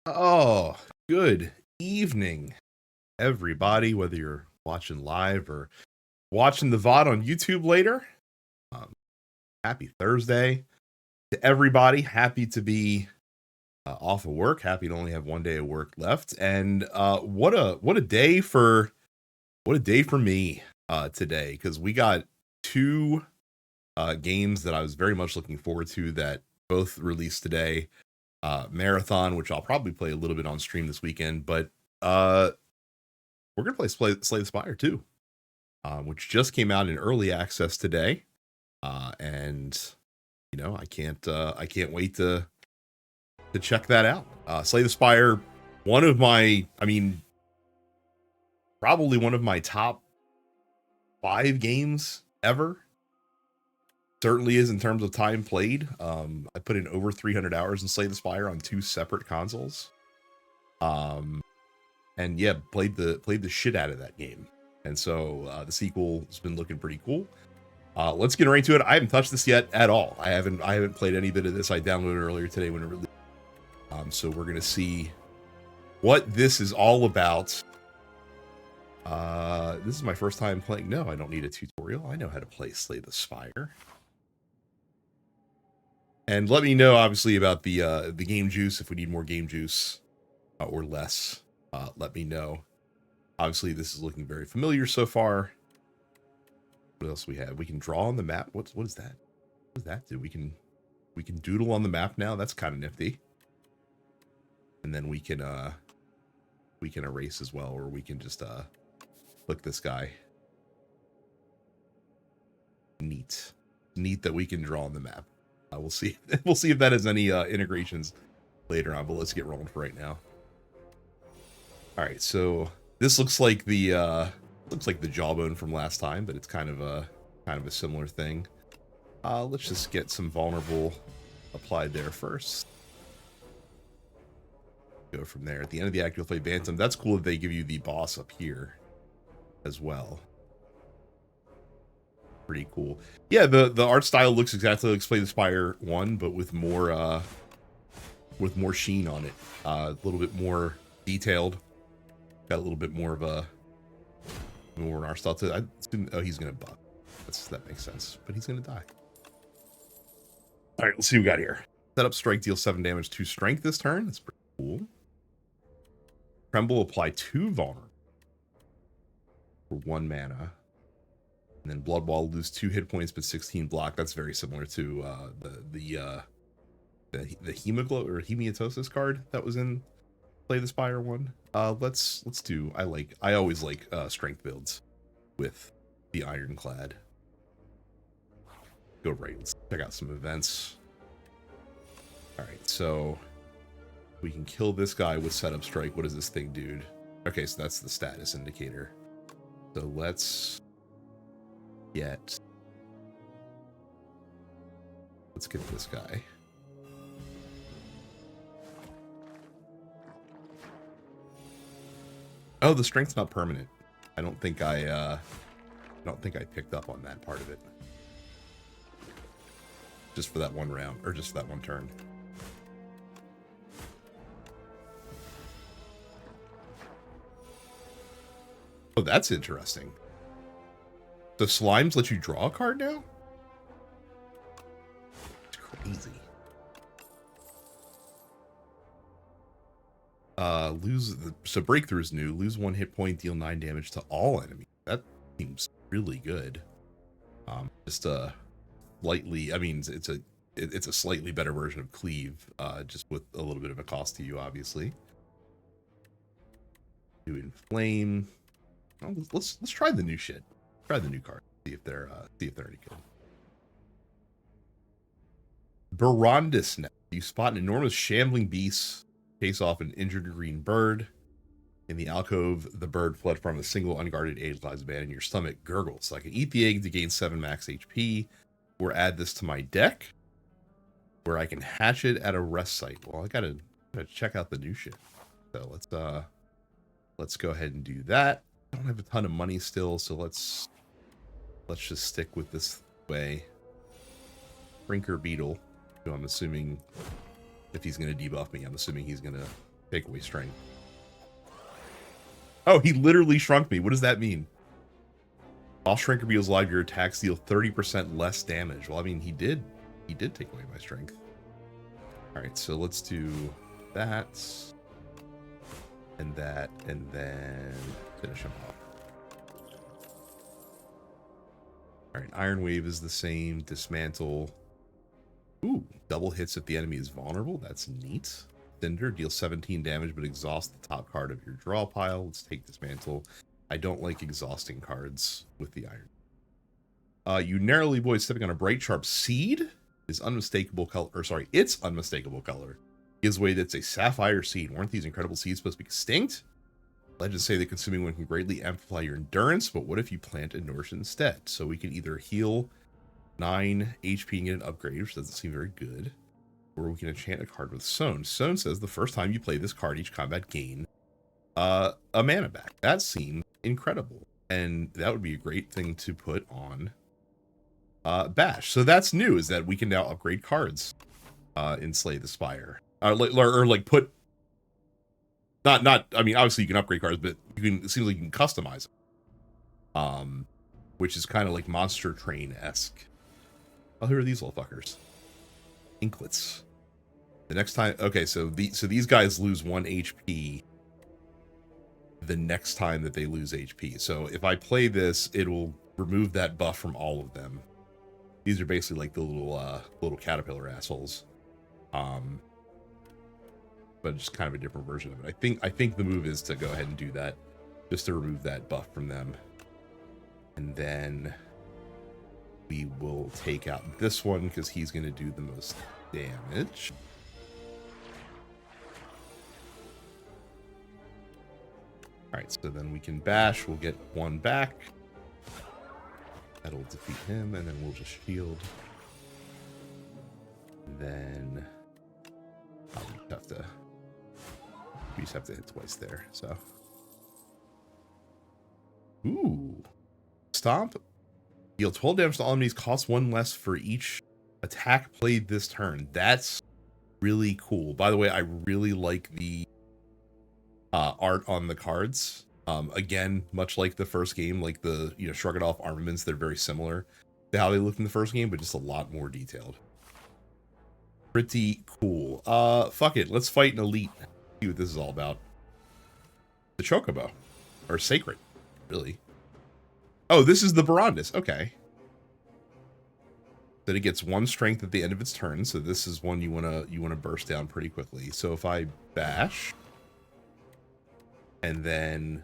Oh, good evening, everybody, whether you're watching live or watching the VOD on YouTube later. Um, Happy Thursday to everybody. Happy to be off of work. Happy to only have one day of work left. And what a day for me today, because we got two games that I was very much looking forward to that both released today. Marathon, which I'll probably play a little bit on stream this weekend, but we're gonna play Slay the Spire II, which just came out in early access today, and I can't wait to check that out. Slay the Spire, probably one of my top 5 games ever. Certainly is in terms of time played. I put in over 300 hours in Slay the Spire on 2 separate consoles. And yeah, played the shit out of that game. And so the sequel has been looking pretty cool. Let's get right to it. I haven't touched this yet at all. I haven't played any bit of this. I downloaded it earlier today when it released. So we're gonna see what this is all about. This is my first time playing. No, I don't need a tutorial. I know how to play Slay the Spire. And let me know, obviously, about the game juice. If we need more game juice or less, let me know. Obviously, this is looking very familiar so far. What else we have? We can draw on the map. What is that? What does that do? We can doodle on the map now. That's kind of nifty. And then we can erase as well, or we can just click this guy. Neat that we can draw on the map. We'll see. We'll see if that has any integrations later on. But let's get rolling for right now. All right, so this looks like the jawbone from last time, but it's kind of a similar thing. Let's just get some vulnerable applied there first. Go from there. At the end of the act, you'll play Bantam. That's cool that they give you the boss up here as well. Pretty cool. Yeah, the art style looks exactly like Slay the Spire 1, but with more sheen on it. A little bit more detailed. Got a little bit more of a art style to it. Oh, he's gonna buff. That makes sense. But he's gonna die. Alright, let's see what we got here. Set up strike, deal 7 damage to strength this turn. That's pretty cool. Tremble, apply 2 vulnerable for 1 mana. And then Blood Wall, lose 2 hit points but 16 block. That's very similar to the hemoglobin or hematosis card that was in Slay the Spire 1. Let's do. I always like strength builds with the Ironclad. Go right. Let's check out some events. All right, so we can kill this guy with setup strike. What does this thing do? Okay, so that's the status indicator. So let's get this guy. Oh, the strength's not permanent. I don't think I picked up on that part of it. Just for that one round, or just for that one turn. Oh, that's interesting. The slimes let you draw a card now? It's crazy. So breakthrough is new. Lose 1 hit point, deal 9 damage to all enemies. That seems really good. Just slightly. I mean, it's a slightly better version of Cleave, just with a little bit of a cost to you, obviously. Do Inflame. Oh, let's try the new shit. Try the new card. See if they're any good. Barondus Net. You spot an enormous shambling beast. Chase off an injured green bird. In the alcove, the bird fled from a single unguarded egg lies abandoned in your stomach. Gurgles. So I can eat the egg to gain 7 max HP, or add this to my deck, where I can hatch it at a rest site. Well, I gotta check out the new shit. So let's go ahead and do that. I don't have a ton of money still, so let's just stick with this way. Brinker Beetle, who I'm assuming, if he's going to debuff me, I'm assuming he's going to Take away strength. Oh, he literally shrunk me. What does that mean? While Shrinker Beetle's alive, your attacks deal 30% less damage. Well, I mean, he did take away my strength. Alright, so let's do that. And that, and then finish him off. Alright, Iron Wave is the same. Dismantle. Ooh, double hits if the enemy is vulnerable. That's neat. Cinder deals 17 damage, but exhaust the top card of your draw pile. Let's take Dismantle. I don't like exhausting cards with the Iron. You narrowly avoid stepping on a bright, sharp seed. Is unmistakable color, or sorry, its unmistakable color gives away that's a sapphire seed. Weren't these incredible seeds supposed to be extinct? Legends say that consuming one can greatly amplify your endurance, but what if you plant a nourish instead? So we can either heal 9 HP and get an upgrade, which doesn't seem very good, or we can enchant a card with Sown. Sown says the first time you play this card, each combat gain a mana back. That seems incredible, and that would be a great thing to put on Bash. So that's new, is that we can now upgrade cards in Slay the Spire. Or like put not I mean, obviously you can upgrade cards, but you can, it seems like you can customize them. Which is kind of like Monster Train-esque. Oh, who are these little fuckers? Inklets. The next time, okay, so these guys lose 1 HP the next time that they lose HP. So if I play this, it will remove that buff from all of them. These are basically like the little caterpillar assholes. But just kind of a different version of it. I think the move is to go ahead and do that, just to remove that buff from them. And then we will take out this one because he's going to do the most damage. Alright, so then we can bash. We'll get 1 back. That'll defeat him, and then we'll just shield. And then we just have to hit twice there. So, ooh, Stomp. Deal 12 damage to all enemies. Cost 1 less for each attack played this turn. That's really cool. By the way, I really like the art on the cards. Again, much like the first game, like the Shrug It Off armaments, they're very similar to how they looked in the first game, but just a lot more detailed. Pretty cool. Fuck it, let's fight an elite. See what this is all about. The Chocobo, or Sacred, really. Oh, this is the Barandis. Okay. Then it gets 1 strength at the end of its turn, so this is one you wanna burst down pretty quickly. So if I bash, and then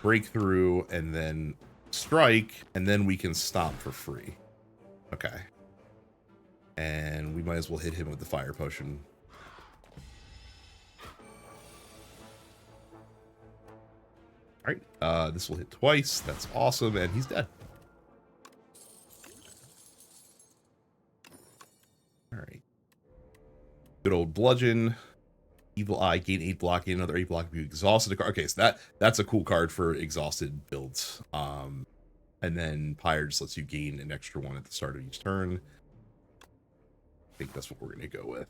break through, and then strike, and then we can stop for free. Okay. And we might as well hit him with the fire potion. Alright, this will hit twice. That's awesome, and he's dead. Alright. Good old bludgeon. Evil Eye, gain 8 block, gain another 8 block if you exhausted a card. Okay, so that's a cool card for exhausted builds. And then Pyre just lets you gain an extra 1 at the start of each turn. I think that's what we're gonna go with.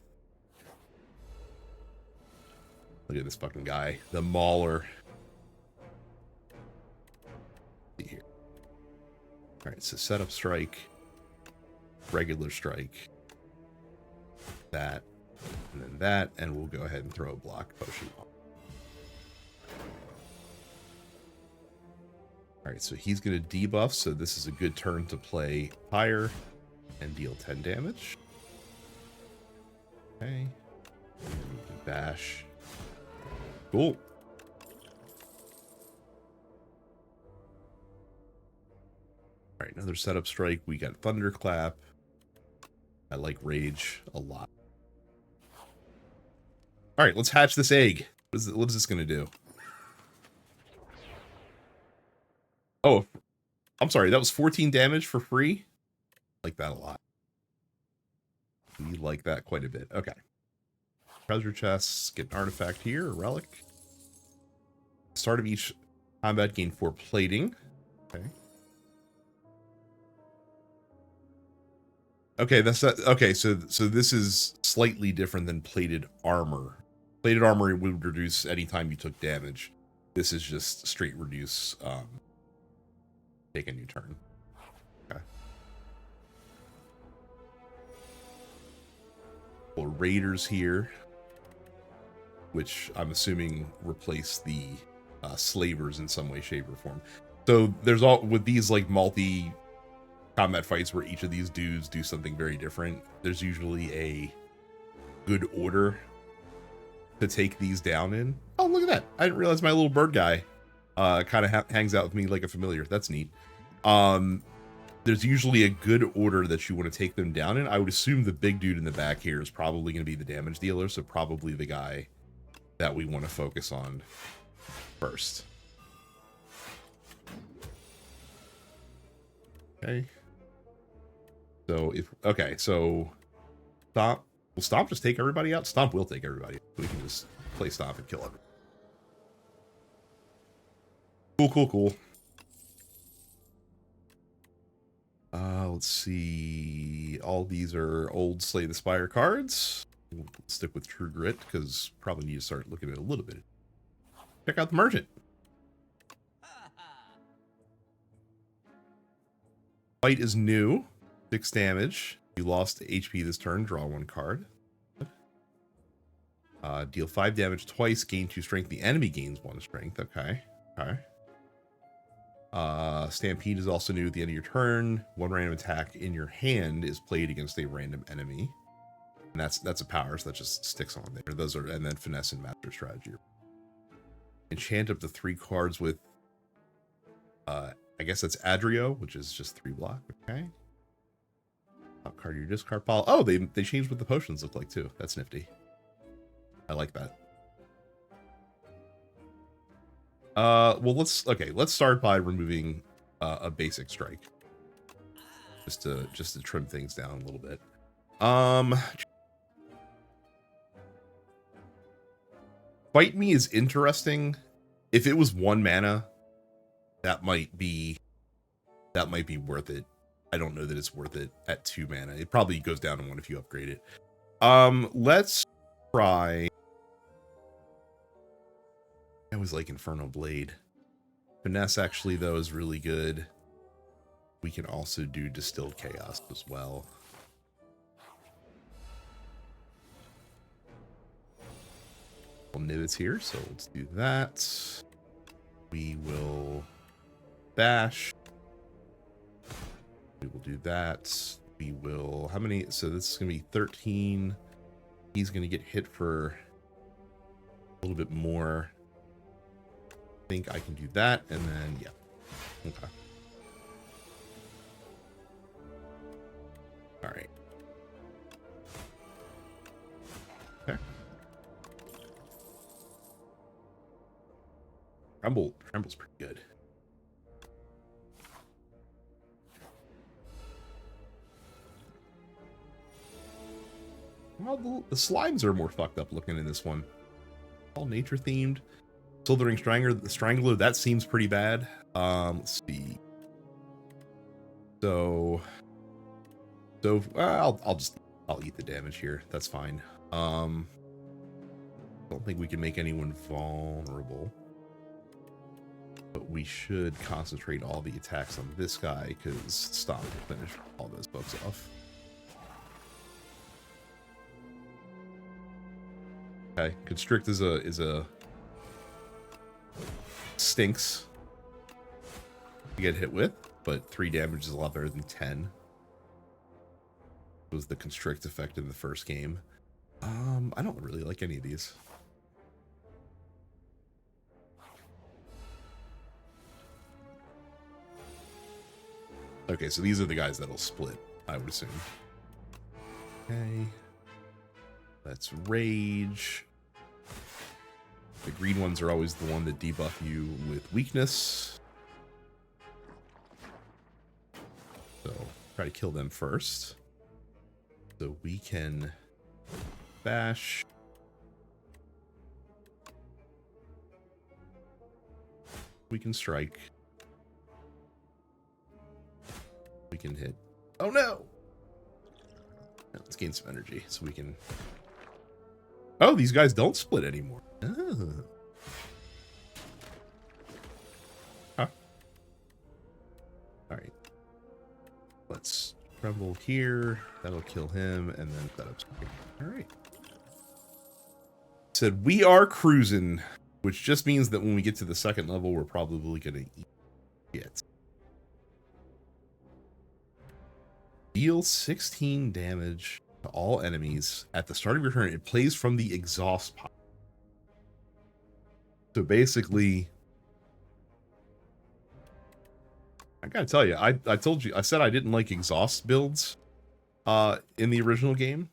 Look at this fucking guy, the Mauler. Let's see here. Alright, so setup strike, regular strike, that, and then that, and we'll go ahead and throw a block potion on. Alright, so he's going to debuff, so this is a good turn to play Pyre and deal 10 damage. Okay. And then we can bash. Cool. Alright, another setup strike. We got Thunderclap. I like Rage a lot. Alright, let's hatch this egg. What is this going to do? Oh, I'm sorry. That was 14 damage for free? I like that a lot. We like that quite a bit. Okay. Treasure chests. Get an artifact here. A relic. Start of each combat, gain 4 plating. Okay. Okay, that's that. Okay, so this is slightly different than plated armor. Plated armor would reduce anytime you took damage. This is just straight reduce. Take a new turn. Okay. Well, raiders here, which I'm assuming replace the slavers in some way, shape, or form. So there's all with these like multi combat fights where each of these dudes do something very different. There's usually a good order to take these down in. Oh, look at that. I didn't realize my little bird guy kind of hangs out with me like a familiar. That's neat. There's usually a good order that you want to take them down in. I would assume the big dude in the back here is probably going to be the damage dealer, so probably the guy that we want to focus on first. Okay. So so Stomp. Will Stomp just take everybody out? Stomp will take everybody out. We can just play Stomp and kill everyone. Cool. Let's see. All these are old Slay the Spire cards. We'll stick with True Grit because probably need to start looking at it a little bit. Check out the Merchant. Fight is new. 6 damage. You lost HP this turn. Draw 1 card. Deal 5 damage twice. Gain 2 strength. The enemy gains 1 strength. Okay. Stampede is also new at the end of your turn. 1 random attack in your hand is played against a random enemy. And that's a power, so that just sticks on there. Those are, and then Finesse and Master Strategy. Enchant up to 3 cards with I guess that's Adrio, which is just 3 block. Okay. Top card your discard pile. Oh, they changed what the potions look like too. That's nifty. I like that. Well, let's start by removing a basic strike, just to trim things down a little bit. Fight Me is interesting. If it was 1 mana, that might be worth it. I don't know that it's worth it at 2 mana. It probably goes down to 1 if you upgrade it. Let's try. I always like Inferno Blade. Finesse actually though is really good. We can also do Distilled Chaos as well. Well, Nivet's here, so let's do that. We will bash. We will do that. We will, how many? So this is going to be 13. He's going to get hit for a little bit more. I think I can do that, and then, yeah. Okay. All right. Okay. Tremble's pretty good. Well, the slimes are more fucked up looking in this one. All nature themed. Slithering Strangler, that seems pretty bad. Let's see. So I'll eat the damage here. That's fine. Don't think we can make anyone vulnerable, but we should concentrate all the attacks on this guy because Stomp will finish all those folks off. Okay, Constrict is a stinks to get hit with, but 3 damage is a lot better than 10. It was the Constrict effect in the first game. I don't really like any of these. Okay, so these are the guys that'll split, I would assume. Okay. Let's Rage. The green ones are always the one that debuff you with weakness. So try to kill them first. So we can bash. We can strike. We can hit. Oh no! Let's gain some energy so we can Oh, these guys don't split anymore. Oh. Huh. All right. Let's tremble here. That'll kill him, and then set up. All right. Said we are cruising, which just means that when we get to the second level, we're probably gonna eat it. Deal 16 damage to all enemies at the start of your turn. It plays from the exhaust pipe. So basically, I gotta tell you, I told you, I said I didn't like exhaust builds in the original game.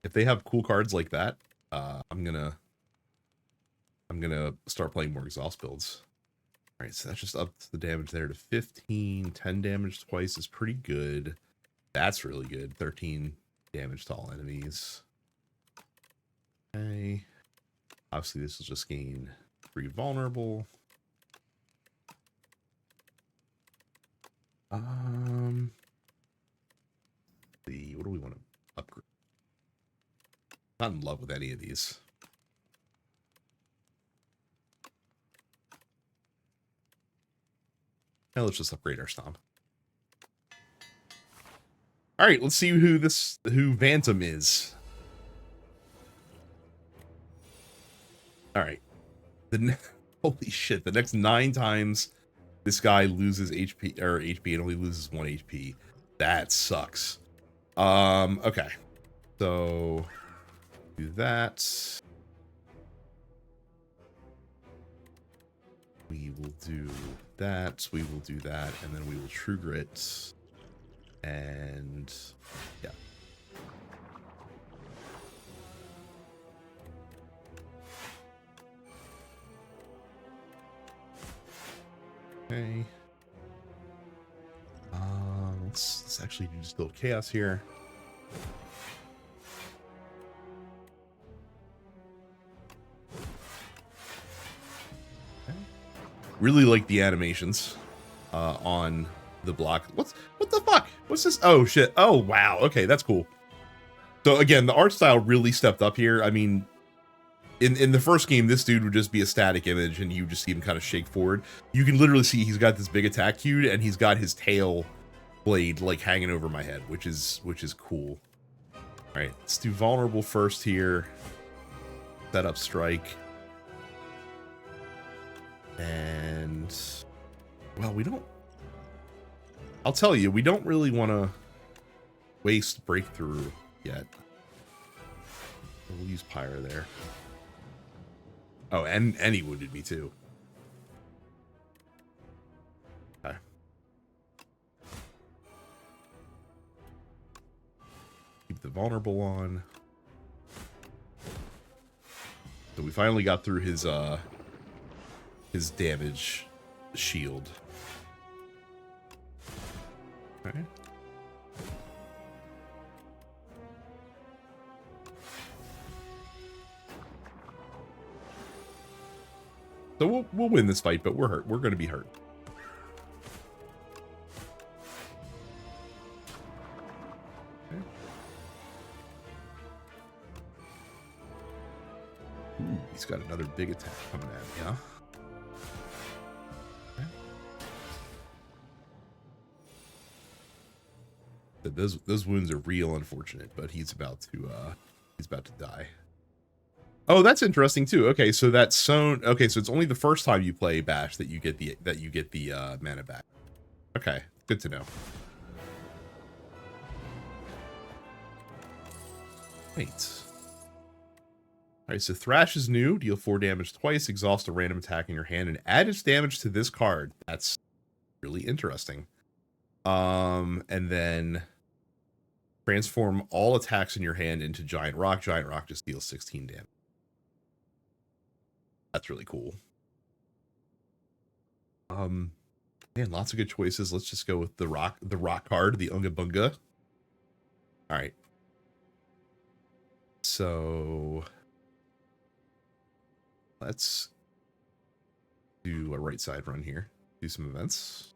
If they have cool cards like that, I'm gonna start playing more exhaust builds. All right, so that's just up the damage there to 15. 10 damage twice is pretty good. That's really good. 13 damage to all enemies. Okay. Obviously, this will just gain 3 vulnerable. What do we want to upgrade? Not in love with any of these. Now let's just upgrade our stomp. All right, let's see who Phantom is. All right. Holy shit, the next 9 times this guy loses HP, it only loses 1 HP. That sucks. Okay. So do that. We will do that. We will do that, and then we will True Grit. And yeah. Okay. Let's actually do just build chaos here. Okay. Really like the animations on the block. What the fuck? What's this? Oh shit. Oh wow. Okay, that's cool. So again, the art style really stepped up here. I mean, in the first game, this dude would just be a static image, and you just see him kind of shake forward. You can literally see he's got this big attack cube, and he's got his tail blade like hanging over my head, which is cool. All right, let's do vulnerable first here. Set up strike, and well, we don't. I'll tell you, we don't really want to waste breakthrough yet. We'll use Pyre there. Oh, and he wounded me too. Okay. Keep the vulnerable on. So we finally got through his damage shield. Okay. So we'll win this fight, but we're hurt. We're going to be hurt. Okay. Ooh, he's got another big attack coming at me, huh? Okay. Those wounds are real unfortunate, but he's about to die. Oh, that's interesting too. Okay, so that's so it's only the first time you play Bash that you get the mana back. Okay, good to know. Wait. Alright, so Thrash is new. Deal 4 damage twice, exhaust a random attack in your hand, and add its damage to this card. That's really interesting. And then transform all attacks in your hand into Giant Rock. Giant Rock just deals 16 damage. That's really cool. Man, lots of good choices. Let's just go with the rock card, the Unga Bunga. All right. So let's do a right side run here. Do some events.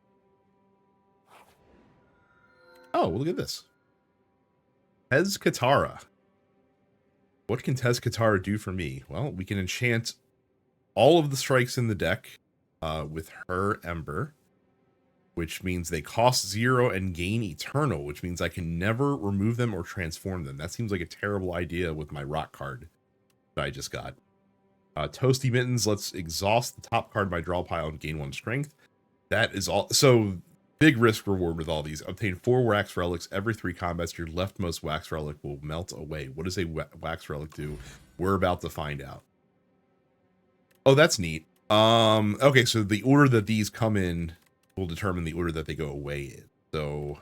Oh, well, look at this. Hez Katara. What can Tez Katara do for me? Well, we can enchant all of the strikes in the deck with her Ember, which means they cost 0 and gain Eternal, which means I can never remove them or transform them. That seems like a terrible idea with my rock card that I just got. Toasty Mittens lets exhaust the top card of my draw pile and gain 1 strength. That is all. So, big risk reward with all these. Obtain 4 wax relics every 3 combats. Your leftmost wax relic will melt away. What does a wax relic do? We're about to find out. Oh, that's neat. Okay, so the order that these come in will determine the order that they go away in. So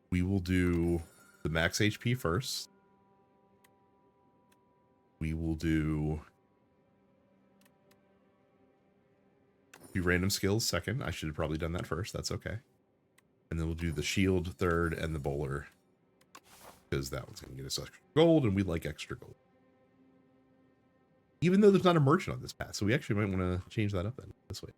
we will do the max HP first. We will do 2 random skills second. I should have probably done that first. That's okay. And then we'll do the shield third and the bowler, because that one's going to get us extra gold, and we like extra gold. Even though there's not a merchant on this path, so we actually might want to change that up then. This way.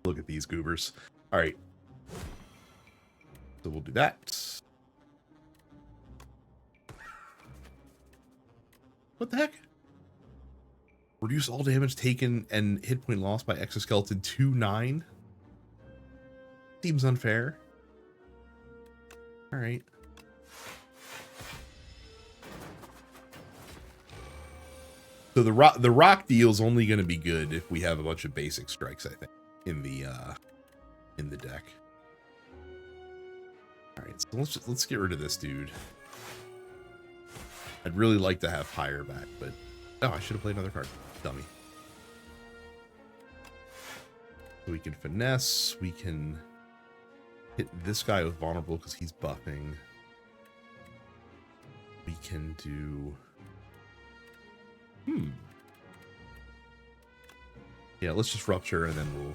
Look at these goobers. All right. So we'll do that. What the heck? Reduce all damage taken and hit point lost by exoskeleton 2/9. Seems unfair. All right. So the rock deal is only going to be good if we have a bunch of basic strikes, I think, in the deck. All right, so let's get rid of this dude. I'd really like to have Pyre back, but oh, I should have played another card. Dummy. So we can finesse. We can hit this guy with vulnerable because he's buffing. We can do. Yeah, let's just rupture and then we'll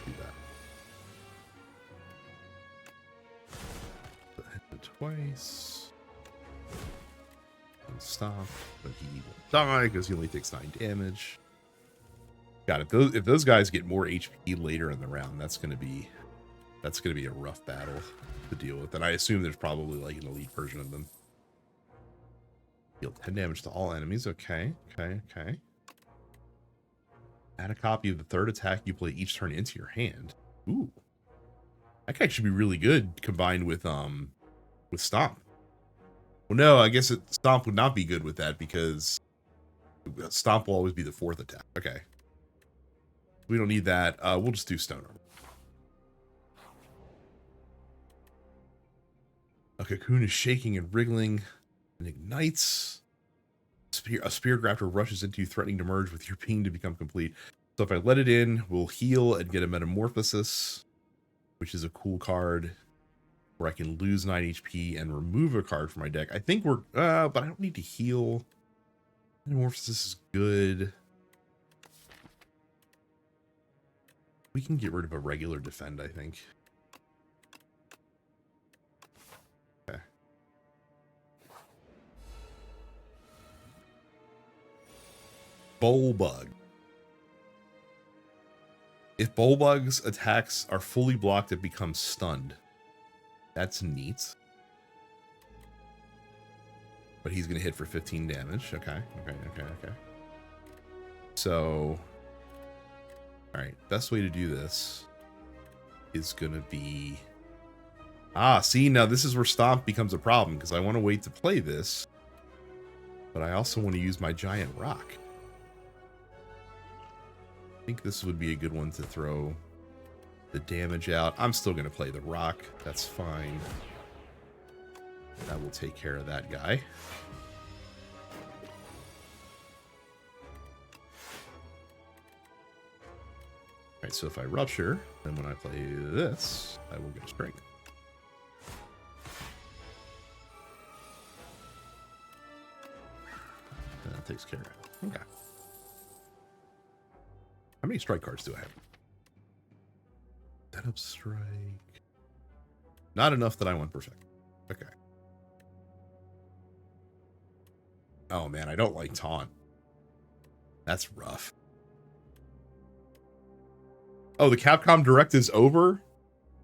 do that. Hit him twice. And stop, but he won't die because he only takes 9 damage. God, if those guys get more HP later in the round, that's gonna be a rough battle to deal with. And I assume there's probably like an elite version of them. Deal 10 damage to all enemies. Okay. Add a copy of the 3rd attack you play each turn into your hand. Ooh, that could actually be really good combined with Stomp. Well, no, I guess Stomp would not be good with that because Stomp will always be the 4th attack. Okay. We don't need that. We'll just do Stone Armor. A cocoon is shaking and wriggling and ignites. A spear grafter rushes into you, threatening to merge with your being to become complete. So if I let it in, we'll heal and get a Metamorphosis, which is a cool card where I can lose 9 HP and remove a card from my deck. I think we're, but I don't need to heal. Metamorphosis is good. We can get rid of a regular defend, I think. Okay. Bullbug. If Bullbug's attacks are fully blocked, it becomes stunned. That's neat. But he's going to hit for 15 damage. Okay. So, all right, best way to do this is going to be... see, now this is where Stomp becomes a problem, because I want to wait to play this, but I also want to use my Giant Rock. I think this would be a good one to throw the damage out. I'm still going to play the Rock. That's fine. That will take care of that guy. Alright, so if I Rupture, then when I play this, I will get a Strength. That takes care of it. Okay. How many strike cards do I have? Setup strike. Not enough that I want perfect. Okay. Oh man, I don't like Taunt. That's rough. Oh, the Capcom Direct is over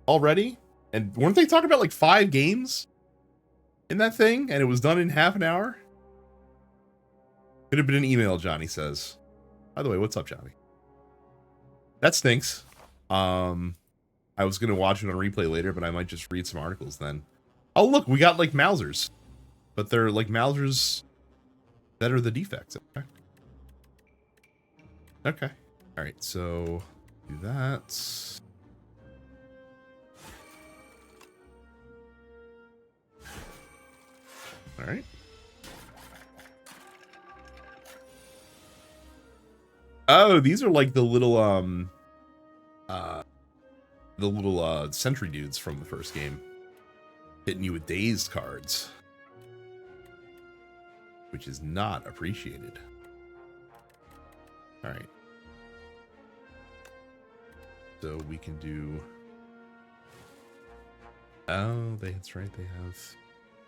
already? And weren't they talking about like 5 games in that thing? And it was done in half an hour? Could have been an email, Johnny says. By the way, what's up, Johnny? That stinks. I was gonna watch it on replay later, but I might just read some articles then. Oh look, we got like Mausers. But they're like Mausers that are the defects. Okay. Okay. Alright, so do that. Alright. Oh, these are like the little sentry dudes from the first game. Hitting you with dazed cards. Which is not appreciated. Alright. So we can do... Oh, that's right,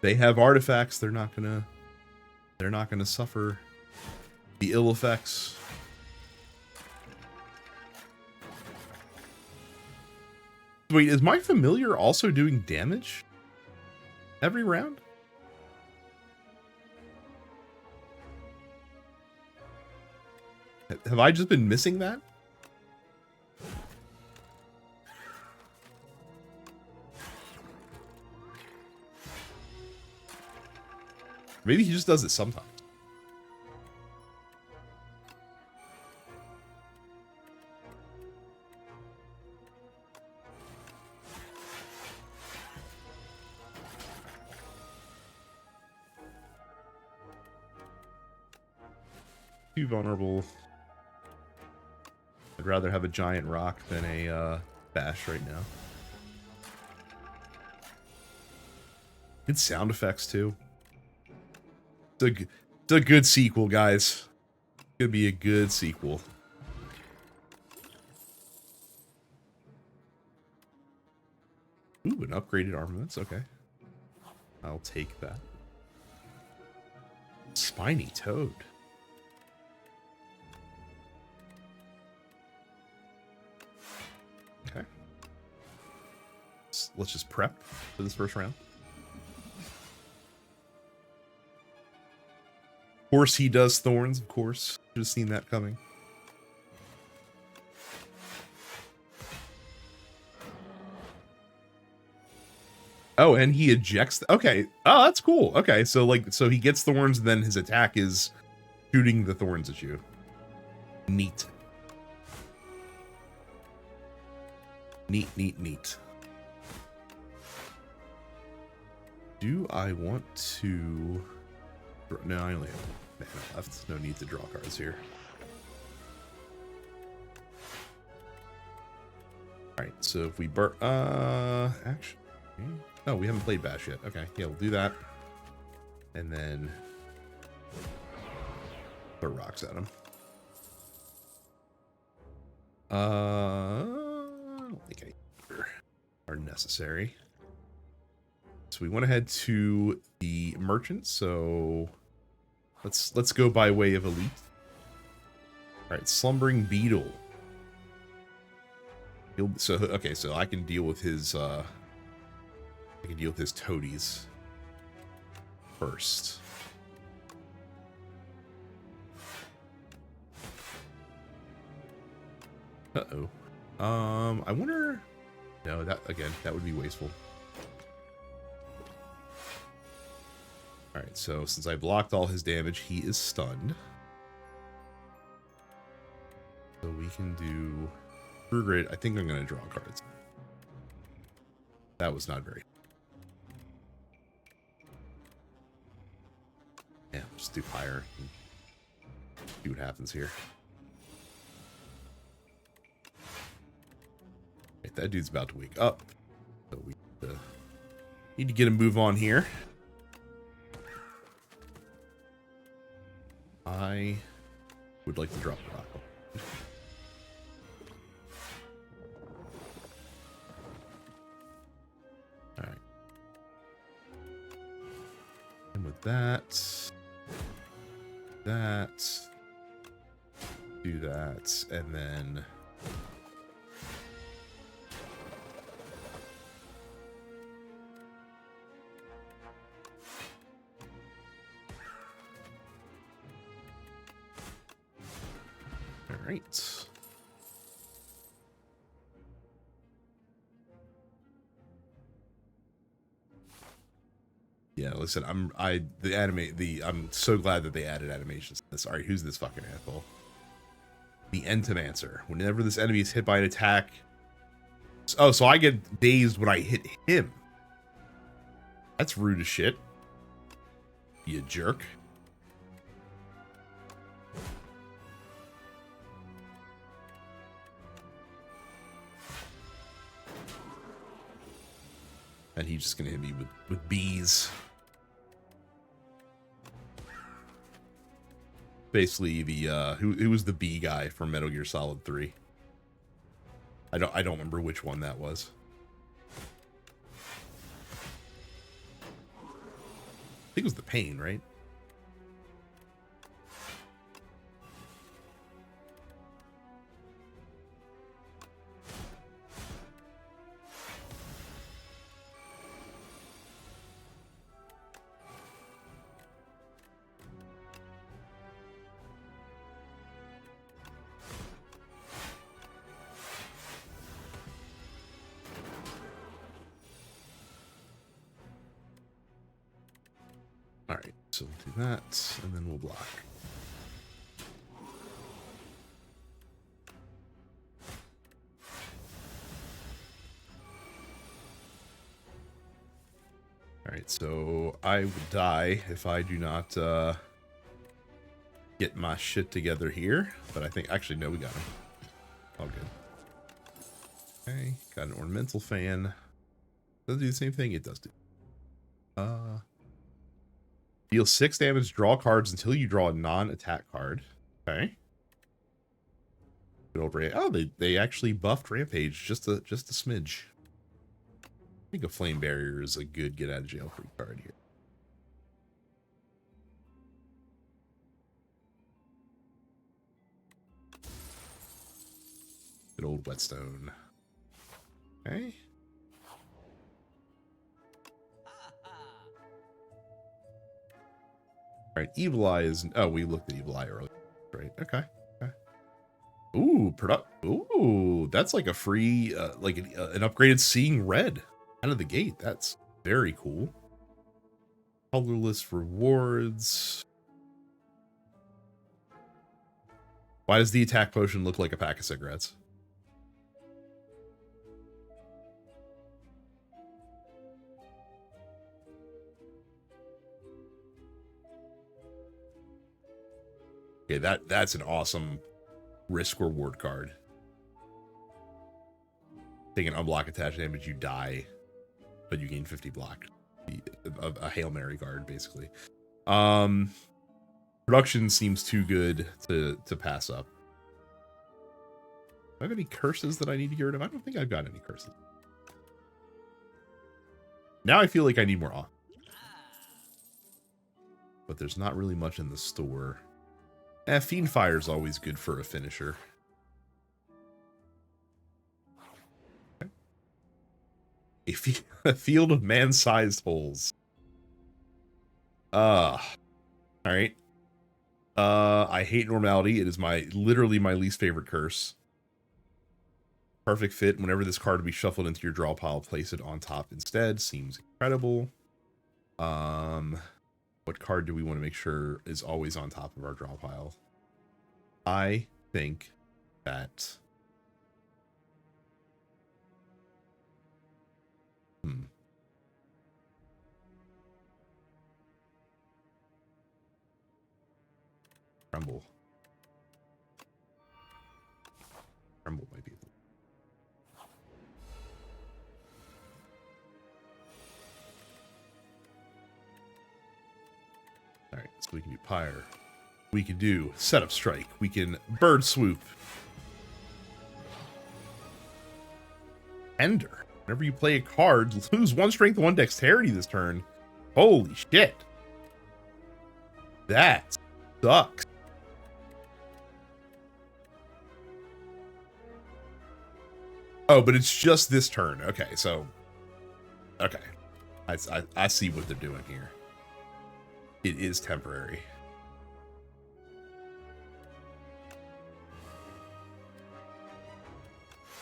they have artifacts. They're not gonna suffer the ill effects. Wait, is my familiar also doing damage every round? Have I just been missing that? Maybe he just does it sometimes. Too vulnerable. I'd rather have a giant rock than a bash right now. Good sound effects too. It's a good sequel, guys. It's gonna be a good sequel. Ooh, an upgraded armaments. Okay, I'll take that. Spiny toad. Okay. Let's just prep for this first round. Of course he does thorns, of course. Should have seen that coming. Oh, and he ejects. Okay. Oh, that's cool. Okay, so so he gets thorns, and then his attack is shooting the thorns at you. Neat. Neat, neat, neat. Do I want to... No, I only have mana left. No need to draw cards here. Alright, so if we actually... No, we haven't played Bash yet. Okay, yeah, we'll do that. And then... throw rocks at him. I don't think any are necessary. So we went ahead to the merchant, so let's go by way of elite. Alright, slumbering beetle. So okay, so I can deal with his toadies first. Uh-oh. I wonder... No, that would be wasteful. Alright, so since I blocked all his damage, he is stunned. So we can do... True Grid. I think I'm going to draw cards. That was not very... Yeah, just do higher and see what happens here. Right, that dude's about to wake up. So we need to get a move on here. I would like to drop the rock. Alright. And with that, do that, and then right. Yeah, listen, I'm so glad that they added animations to this. All right, who's this fucking asshole? The Entomancer. Whenever this enemy is hit by an attack. Oh, so I get dazed when I hit him. That's rude as shit. You jerk. And he's just gonna hit me with bees. Basically the who was the bee guy from Metal Gear Solid 3. I don't remember which one that was. I think it was the Pain, right? All right, so we'll do that, and then we'll block. All right, so I would die if I do not get my shit together here. But I think, actually, no, we got him. All good. Okay, got an ornamental fan. Does it do the same thing? It does do. Deal 6 damage, draw cards until you draw a non-attack card. Okay. Good old oh, they actually buffed Rampage just a smidge. I think a Flame Barrier is a good get out of jail free card here. Good old Whetstone. Okay. All right, Evil Eye is... Oh, we looked at Evil Eye earlier. Right, okay. Ooh, Ooh, that's like a free, like an upgraded Seeing Red out of the gate. That's very cool. Colorless rewards. Why does the attack potion look like a pack of cigarettes? Okay, that's an awesome risk reward card. Take an unblock attach damage, you die, but you gain 50 block. A Hail Mary card, basically. Production seems too good to pass up. Do I have any curses that I need to get rid of? I don't think I've got any curses. Now I feel like I need more off. But there's not really much in the store. Fiend Fire is always good for a finisher. Okay. A field of man-sized holes. Alright. I hate normality. It is literally my least favorite curse. Perfect fit. Whenever this card will be shuffled into your draw pile, place it on top instead. Seems incredible. What card do we want to make sure is always on top of our draw pile? I think that... Tremble. Tremble might be... Alright, so we can do Pyre. We can do Setup Strike. We can Bird Swoop. Ender. Whenever you play a card, lose 1 strength, 1 dexterity this turn. Holy shit. That sucks. Oh, but it's just this turn. Okay, so... Okay. I see what they're doing here. It is temporary.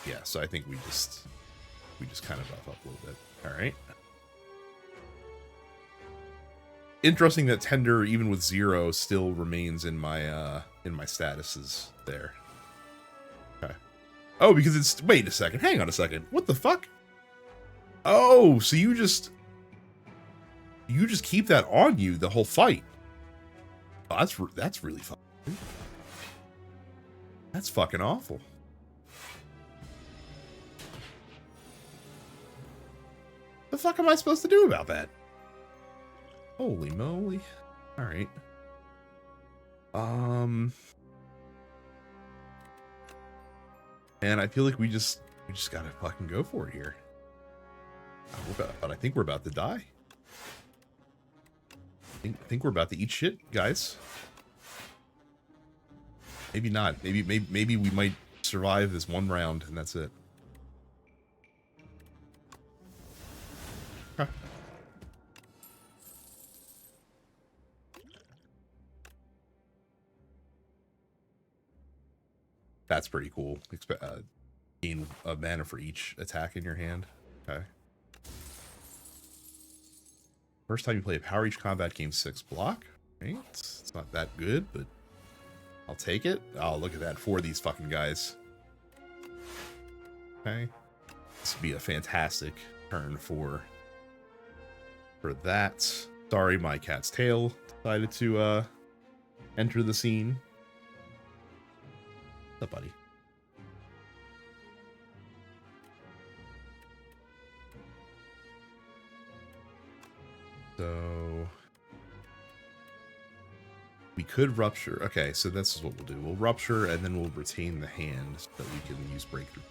Yeah, so I think we just kind of buff up a little bit. All right. Interesting that tender, even with 0, still remains in my statuses there. Okay. Oh, because it's, wait a second, hang on a second. What the fuck? Oh, so you just keep that on you the whole fight. Oh, that's really fun. That's fucking awful. The fuck am I supposed to do about that? Holy moly. All right. And I feel like we just gotta fucking go for it here. But I think we're about to die. I think we're about to eat shit, guys. Maybe not. Maybe we might survive this one round and that's it. Huh. That's pretty cool. Gain a mana for each attack in your hand. Okay. First time you play a Power Reach combat game 6 block. Right? It's not that good, but I'll take it. Oh, look at that. 4 of these fucking guys. Okay. This would be a fantastic turn for that. Sorry, my cat's tail decided to enter the scene. What's up, buddy? So we could rupture. Okay, so this is what we'll do. We'll rupture and then we'll retain the hand so that we can use breakthrough.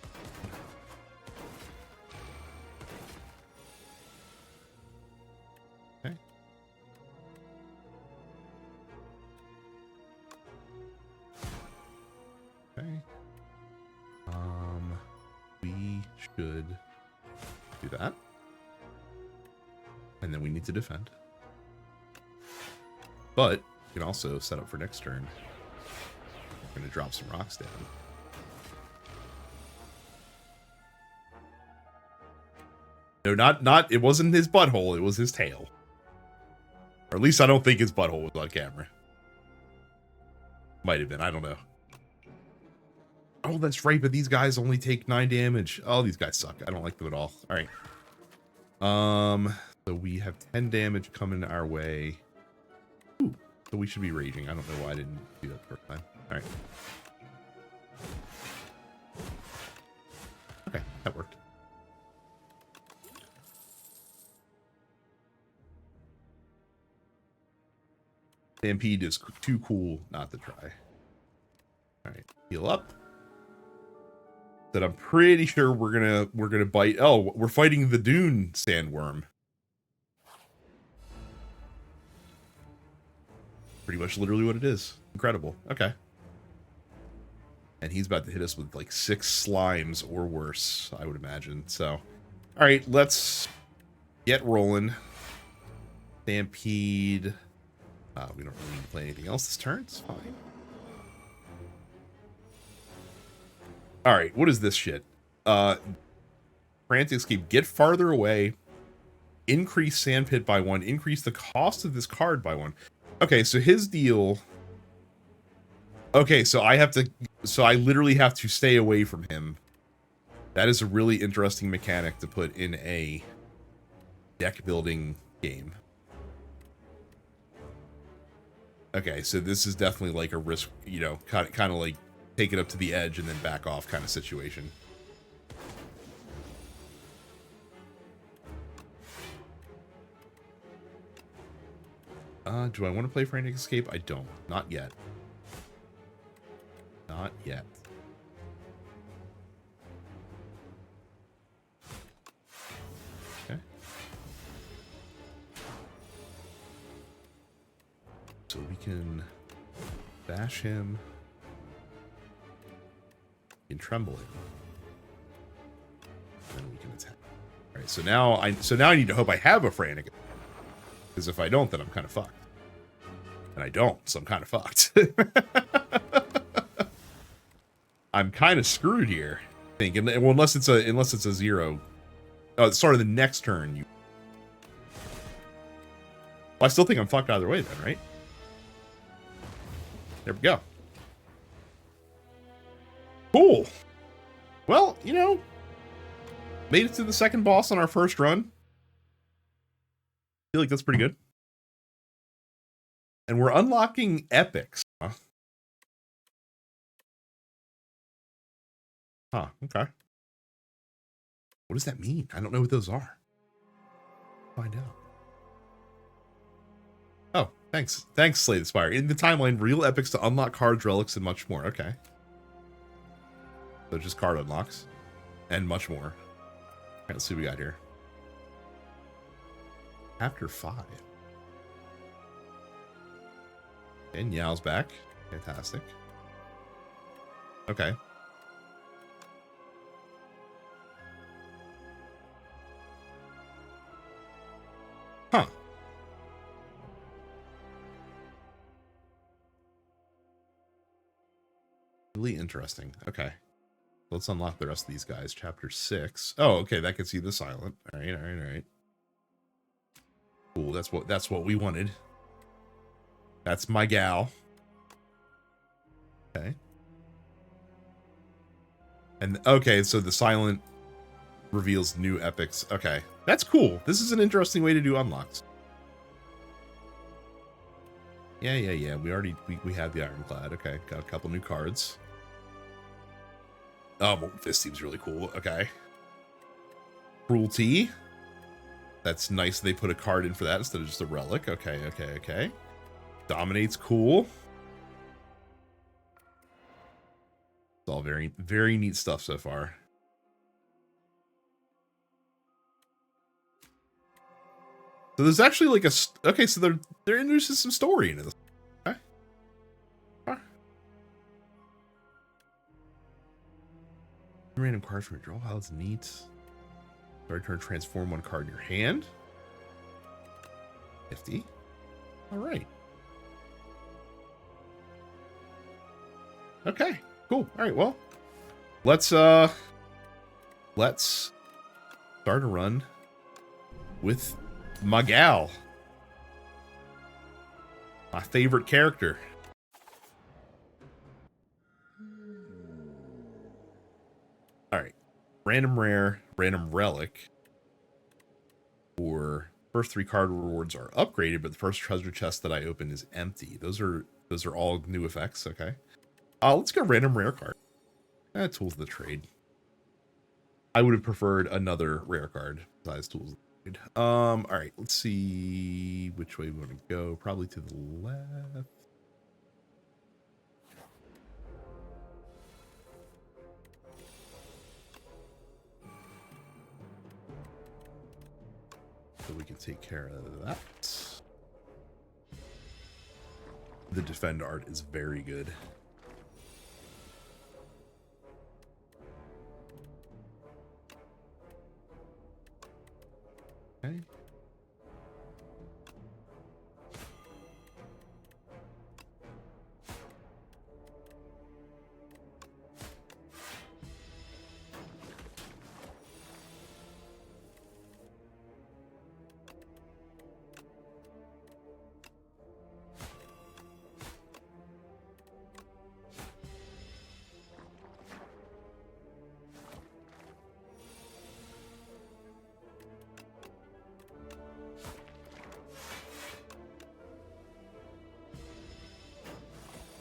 Okay. Okay. We should do that. And then we need to defend. But we can also set up for next turn. We're going to drop some rocks down. No, not, it wasn't his butthole, it was his tail. Or at least I don't think his butthole was on camera. Might have been, I don't know. Oh, that's right, but these guys only take 9 damage. Oh, these guys suck. I don't like them at all. Alright. So we have 10 damage coming our way. Ooh, so we should be raging. I don't know why I didn't do that the first time. Alright. Okay, that worked. Stampede is too cool not to try. Alright, heal up. That I'm pretty sure we're gonna bite. Oh, we're fighting the Dune sandworm. Pretty much literally what it is. Incredible. Okay. And he's about to hit us with like 6 slimes or worse, I would imagine. So, all right, let's get rolling. Stampede. We don't really need to play anything else this turn. It's fine. All right, what is this shit? Frantic Escape. Get farther away. Increase Sandpit by 1. Increase the cost of this card by 1. Okay, so his deal. Okay, so I literally have to stay away from him. That is a really interesting mechanic to put in a deck building game. Okay, so this is definitely like a risk, you know, kind of like take it up to the edge and then back off kind of situation. Do I want to play Frantic Escape? I don't. Not yet. Not yet. Okay. So we can bash him. We can tremble him. Then we can attack. All right. So now I need to hope I have a Frantic. Because if I don't, then I'm kind of fucked. And I don't, so I'm kind of fucked. I'm kind of screwed here. think, and well, unless it's a 0. Oh, it's start of the next turn. Well, I still think I'm fucked either way then, right? There we go. Cool. Well, you know, made it to the second boss on our first run. Feel like that's pretty good. And we're unlocking epics. Huh, okay. What does that mean? I don't know what those are. Find out. Oh, thanks. Thanks, Slay the Spire. In the timeline, real epics to unlock cards, relics, and much more. Okay. So just card unlocks. And much more. All right, let's see what we got here. Chapter 5. And Yao's back. Fantastic. Okay. Huh. Really interesting. Okay. Let's unlock the rest of these guys. Chapter 6. Oh, okay. That gets you the silent. All right, all right, all right. Cool. That's what we wanted. That's my gal. Okay. And okay, so the silent reveals new epics. Okay. That's cool. This is an interesting way to do unlocks. Yeah. We have the Ironclad. Okay. Got a couple new cards. Oh, Molten Fist seems really cool. Okay. Cruelty. That's nice. They put a card in for that instead of just a relic. Okay. Dominate's cool. It's all very, very neat stuff so far. So there's actually like a... Okay, so they're introducing some story into this. Okay. Random cards from your draw pile. That's neat. Start turn, transform one card in your hand. 50. All right. Okay, cool. All right, well, let's start a run with my gal, my favorite character. All right, random rare, random relic. For first 3 card rewards are upgraded, but the first treasure chest that I open is empty. Those are all new effects. Okay. Let's go random rare card. Tools of the trade. I would have preferred another rare card besides tools of the trade. All right, let's see which way we want to go. Probably to the left. So we can take care of that. The defend art is very good. Okay.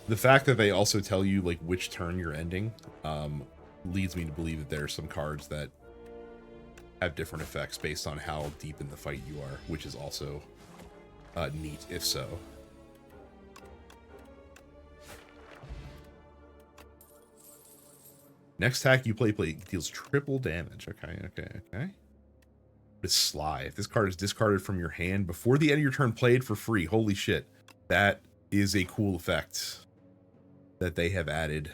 The fact that they also tell you like which turn you're ending leads me to believe that there are some cards that have different effects based on how deep in the fight you are, which is also neat if so. Next attack you play deals triple damage. Okay. What is Sly? If this card is discarded from your hand before the end of your turn, played for free. Holy shit. That is a cool effect that they have added.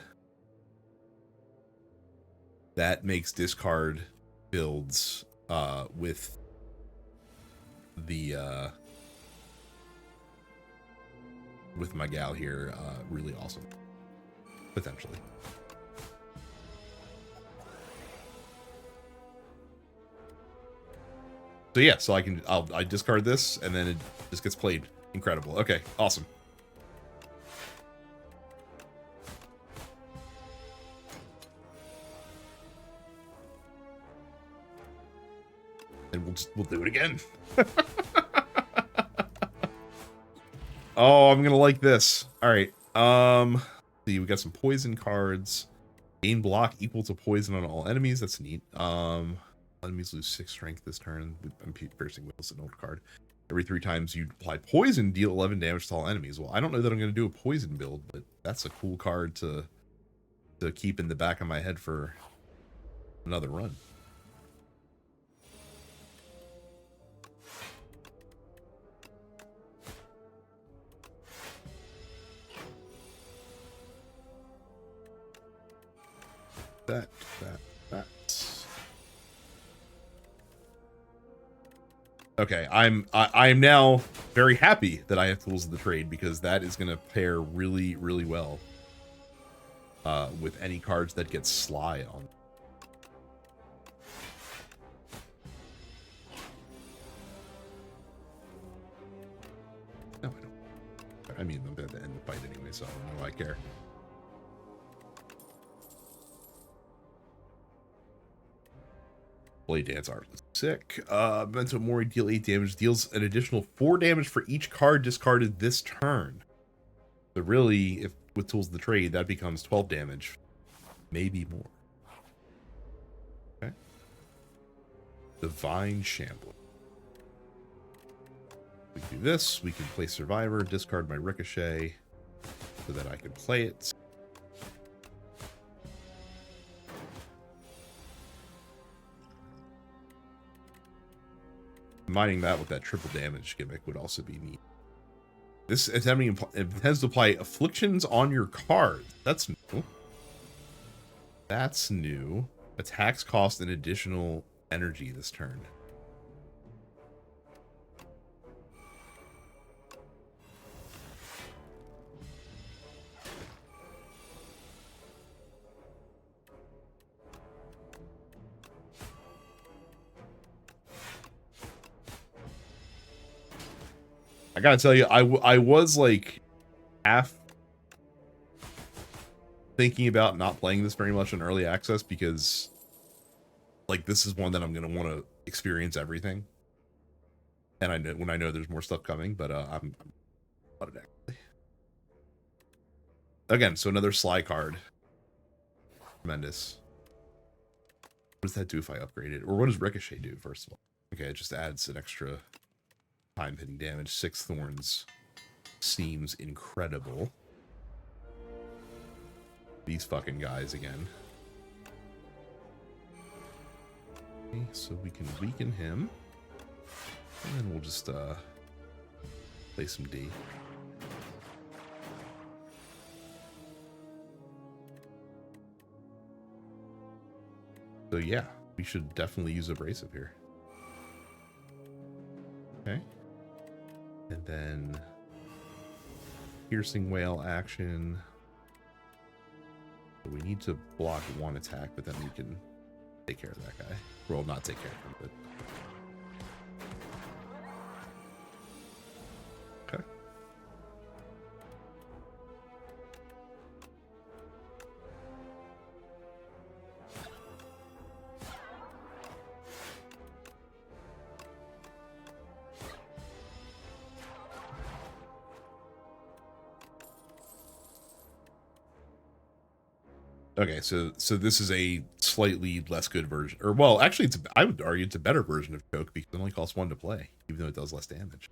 That makes discard builds with the with my gal here really awesome, potentially. So yeah, so I discard this and then it just gets played. Incredible. Okay, awesome. And we'll do it again. Oh, I'm gonna like this. All right. See, we got some poison cards. Gain block equal to poison on all enemies. That's neat. Enemies lose 6 strength this turn. I'm piercing wheels, an old card. Every 3 times you apply poison, deal 11 damage to all enemies. Well, I don't know that I'm going to do a poison build, but that's a cool card to keep in the back of my head for another run. That. Okay, I'm now very happy that I have Tools of the Trade, because that is going to pair really, really well with any cards that get Sly on. No, I don't. I mean, I'm going to end the fight anyway, so I don't know why I care. Blade Dance Art. Sick. Memento Mori, deal 8 damage. Deals an additional 4 damage for each card discarded this turn. So really, if with Tools of the Trade, that becomes 12 damage. Maybe more. Okay. Divine Shambler. We can do this. We can play Survivor, discard my Ricochet so that I can play it. Combining that with that triple damage gimmick would also be neat. This intends to apply afflictions on your cards. That's new. That's new. Attacks cost an additional energy this turn. I gotta tell you, I was like half thinking about not playing this very much in early access, because like this is one that I'm gonna want to experience everything, and I know when I know there's more stuff coming, but I'm about it actually. Again, so another Sly card. Tremendous. What does that do if I upgrade it, or what does Ricochet do first of all? Okay, it just adds an extra time hitting damage. 6 thorns seems incredible. These fucking guys again. Okay, so we can weaken him. And then we'll just play some D. So yeah, we should definitely use Abrasive here. Okay. And then Piercing Whale action. So we need to block 1 attack, but then we can take care of that guy. Well, not take care of him, but... Okay. Okay, so this is a slightly less good version, or well, actually, I would argue it's a better version of Choke, because it only costs 1 to play, even though it does less damage.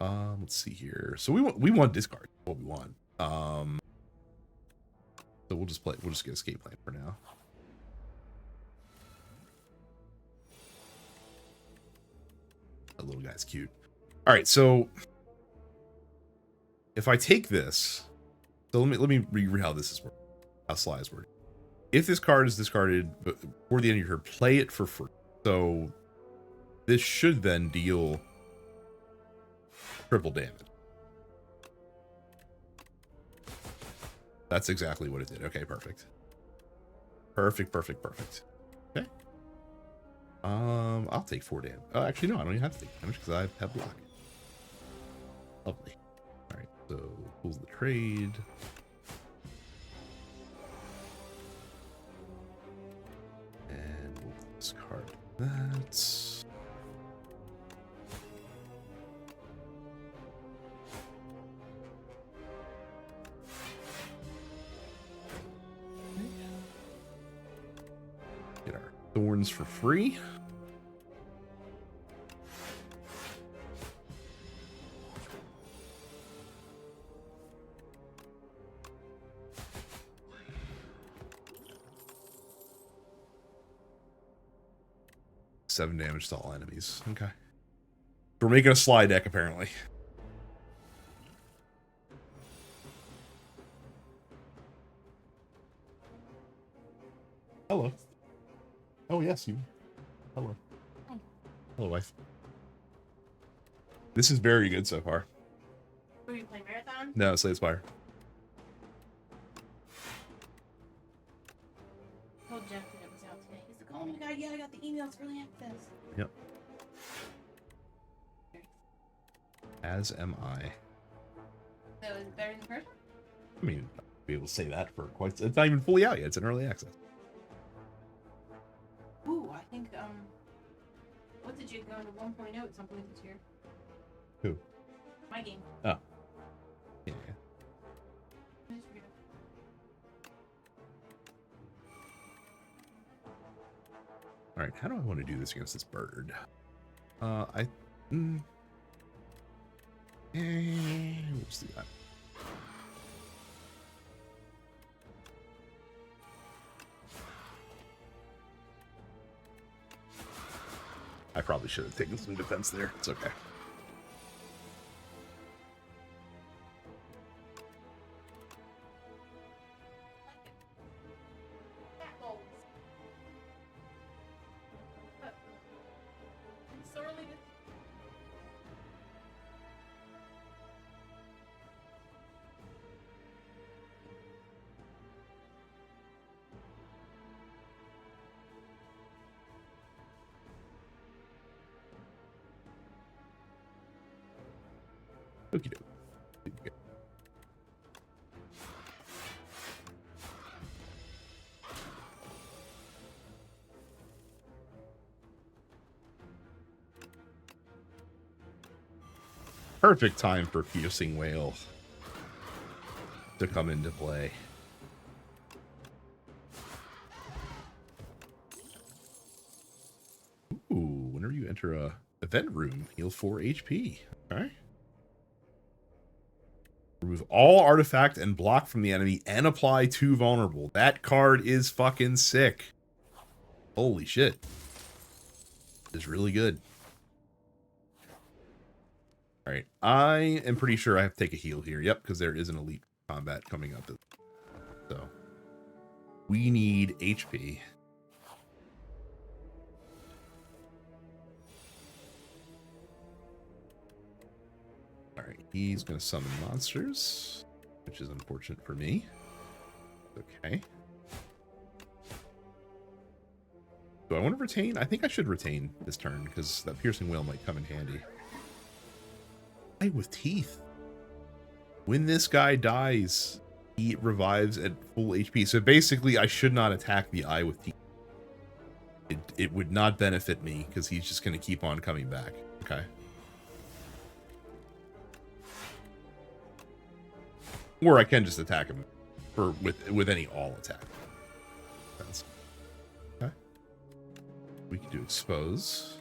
Let's see here. So we want discard. What we want. So we'll just get Escape Plan for now. That little guy's cute. All right, so if I take this. So let me read how this is working. How Sly is working. If this card is discarded before the end of your turn, play it for free. So this should then deal triple damage. That's exactly what it did. Okay, perfect. Perfect. Okay. I'll take 4 damage. Oh, actually, no, I don't even have to take damage because I have block. Lovely. All right, so pulls the trade. And we'll discard that. Get our thorns for free. Seven damage to all enemies. Okay. We're making a slide deck, apparently. Hello. Oh, yes, you. Hello. Hi. Hello, wife. This is very good so far. Were you playing Marathon? No, Slay Spire. I told Jeff that it was out today. He's like, oh my god, yeah, I got the emails for early access. Yep. As am I. So is it better than the first one? I mean, I'll be able to say that for quite... It's not even fully out yet. It's in early access. Ooh, I think, what did you go to 1.0 at some point this year? Who? My game. Oh. Yeah. All right, how do I want to do this against this bird? We'll just do that. I probably should have taken some defense there. It's okay. Okie doke. Perfect time for Piercing Whale to come into play. Ooh, whenever you enter a event room, heal 4 HP. Okay. Remove all artifact and block from the enemy and apply 2 vulnerable. That card is fucking sick. Holy shit. It's really good. Alright, I am pretty sure I have to take a heal here. Yep, because there is an elite combat coming up. So, we need HP. Alright, he's going to summon monsters, which is unfortunate for me. Okay. Do I want to retain? I think I should retain this turn, because that Piercing Whale might come in handy. Eye with Teeth. When this guy dies, he revives at full HP. So basically, I should not attack the Eye with Teeth. It would not benefit me, because he's just going to keep on coming back. Okay. Or I can just attack him with any all attack. That's, okay. We can do expose.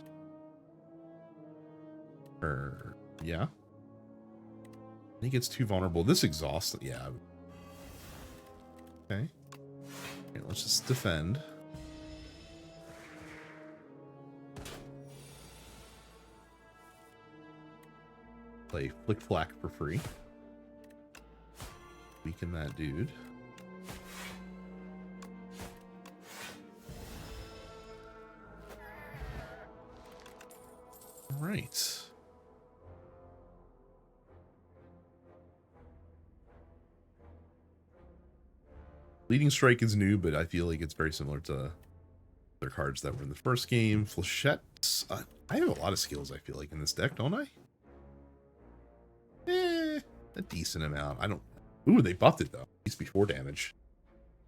Or yeah. He gets 2 vulnerable. This exhausts. Yeah. Okay. Okay, let's just defend. Play Flick Flack for free. Weaken that dude. All right. Leading Strike is new, but I feel like it's very similar to Their cards that were in the first game. Flechettes. I have a lot of skills, I feel like, in this deck, don't I? A decent amount. I don't... Ooh, they buffed it, though. Used to be 4 damage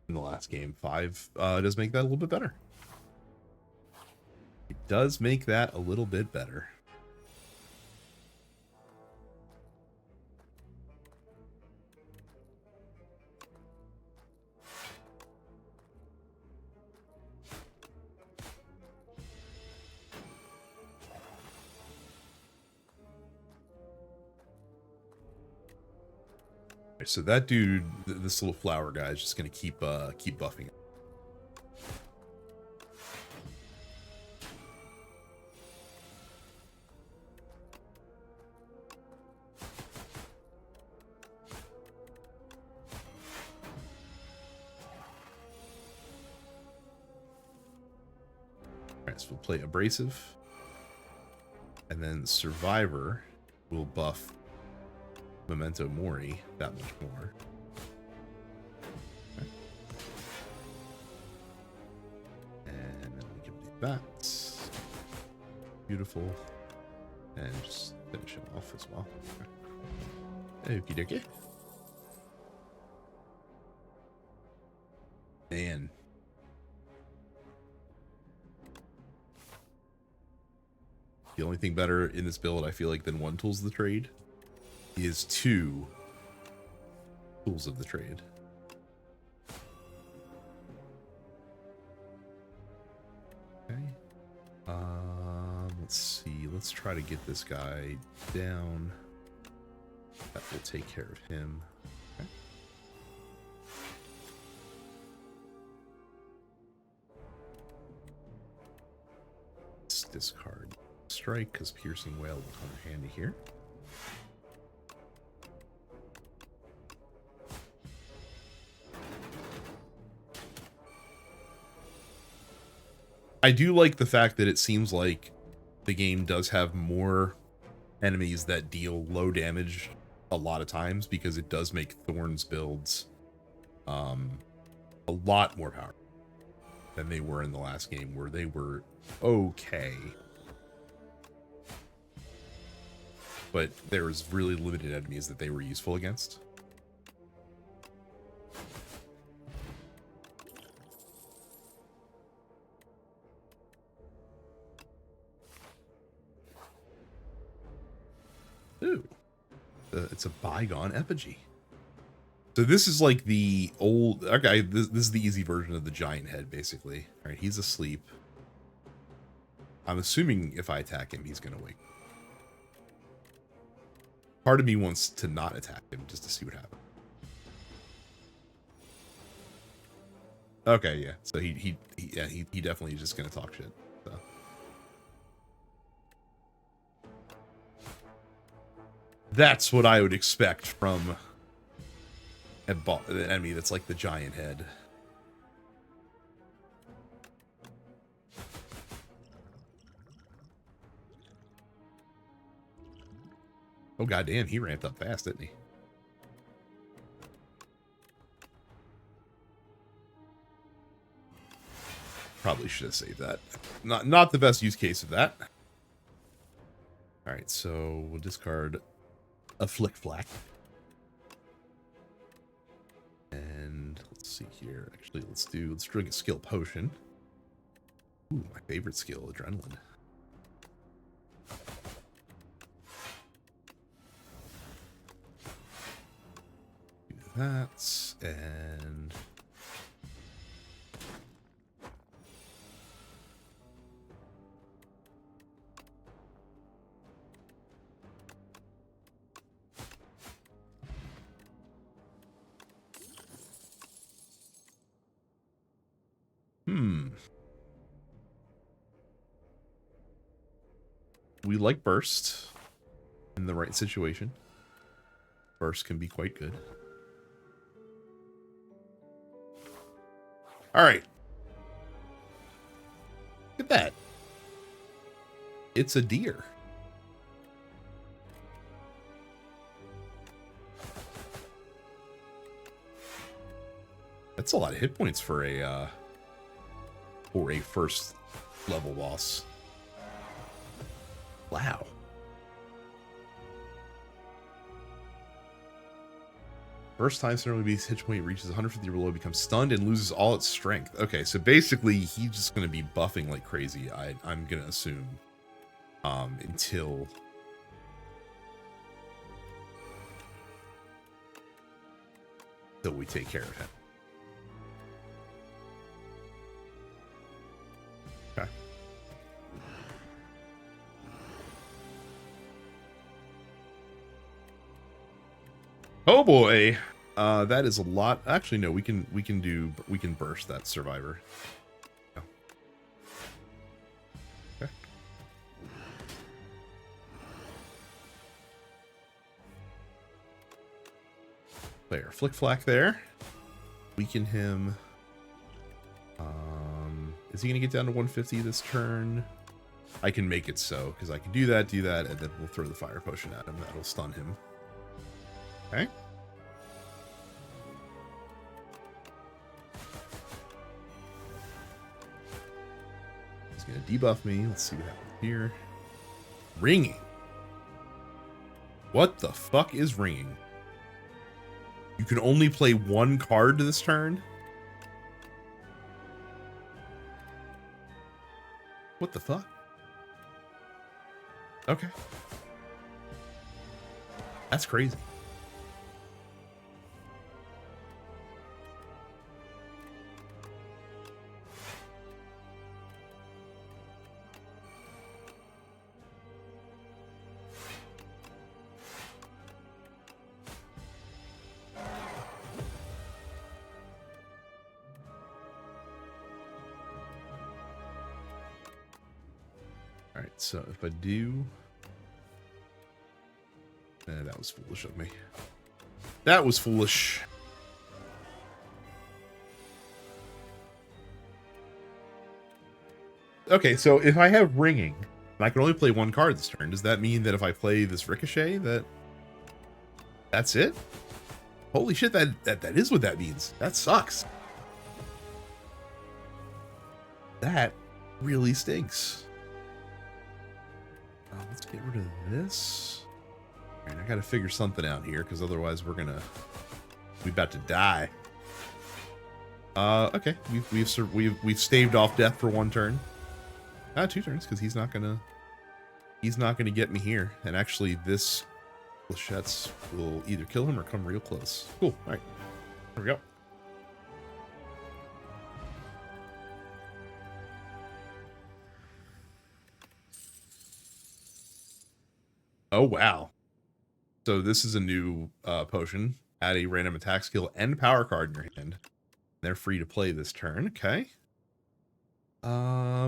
in the last game. 5 does make that a little bit better. It does make that a little bit better. So that dude, this little flower guy, is just gonna keep buffing it. Alright, so we'll play Abrasive. And then Survivor will buff Memento Mori that much more. Okay. And then we can do that. Beautiful. And just finish him off as well. Okay. Okie dokie. Man. The only thing better in this build, I feel like, than 1 Tools of the Trade is 2 Tools of the Trade. Okay. Let's see. Let's try to get this guy down. That will take care of him. Okay. Let's discard Strike, because Piercing Wail will come in handy here. I do like the fact that it seems like the game does have more enemies that deal low damage a lot of times, because it does make Thorn's builds a lot more powerful than they were in the last game, where they were okay. But there was really limited enemies that they were useful against. Ooh. It's a bygone effigy. So this is like the old... Okay, this is the easy version of the giant head, basically. Alright, he's asleep. I'm assuming if I attack him, he's going to wake. Part of me wants to not attack him, just to see what happens. Okay, yeah. So he definitely is just going to talk shit. So. That's what I would expect from an enemy that's like the giant head. Oh, goddamn, he ramped up fast, didn't he? Probably should have saved that. Not the best use case of that. Alright, so we'll discard a Flick Flack. And let's see here. Actually, let's drink a skill potion. Ooh, my favorite skill, Adrenaline. Do that, and... We like Burst in the right situation. Burst can be quite good. Alright. Look at that. It's a deer. That's a lot of hit points for a for a first level boss. Wow. First time Summoner Beast's hit point reaches 150 or below, becomes stunned and loses all its strength. Okay, so basically he's just going to be buffing like crazy, I'm going to assume. Until we take care of him. Okay. Oh boy. That is a lot. Actually, no, we can burst that survivor. No. Okay. There, flick flack there. Weaken him. Is he gonna get down to 150 this turn? I can make it so, because I can do that, and then we'll throw the fire potion at him. That'll stun him. Okay. He's gonna debuff me. Let's see what happens here. Ringing. What the fuck is ringing? You can only play one card this turn? What the fuck? Okay. That's crazy. Alright, so if I do... that was foolish of me. That was foolish. Okay, so if I have ringing, and I can only play one card this turn, does that mean that if I play this ricochet, that's it? Holy shit, that is what that means. That sucks. That really stinks. Let's get rid of this. All right, I gotta figure something out here, because otherwise we're about to die. Okay, we've staved off death for one turn. 2 turns, because he's not gonna get me here. And actually, this Flechette's will either kill him or come real close. Cool. All right, there we go. Oh wow. So this is a new potion. Add a random attack skill and power card in your hand. They're free to play this turn. Okay. Oh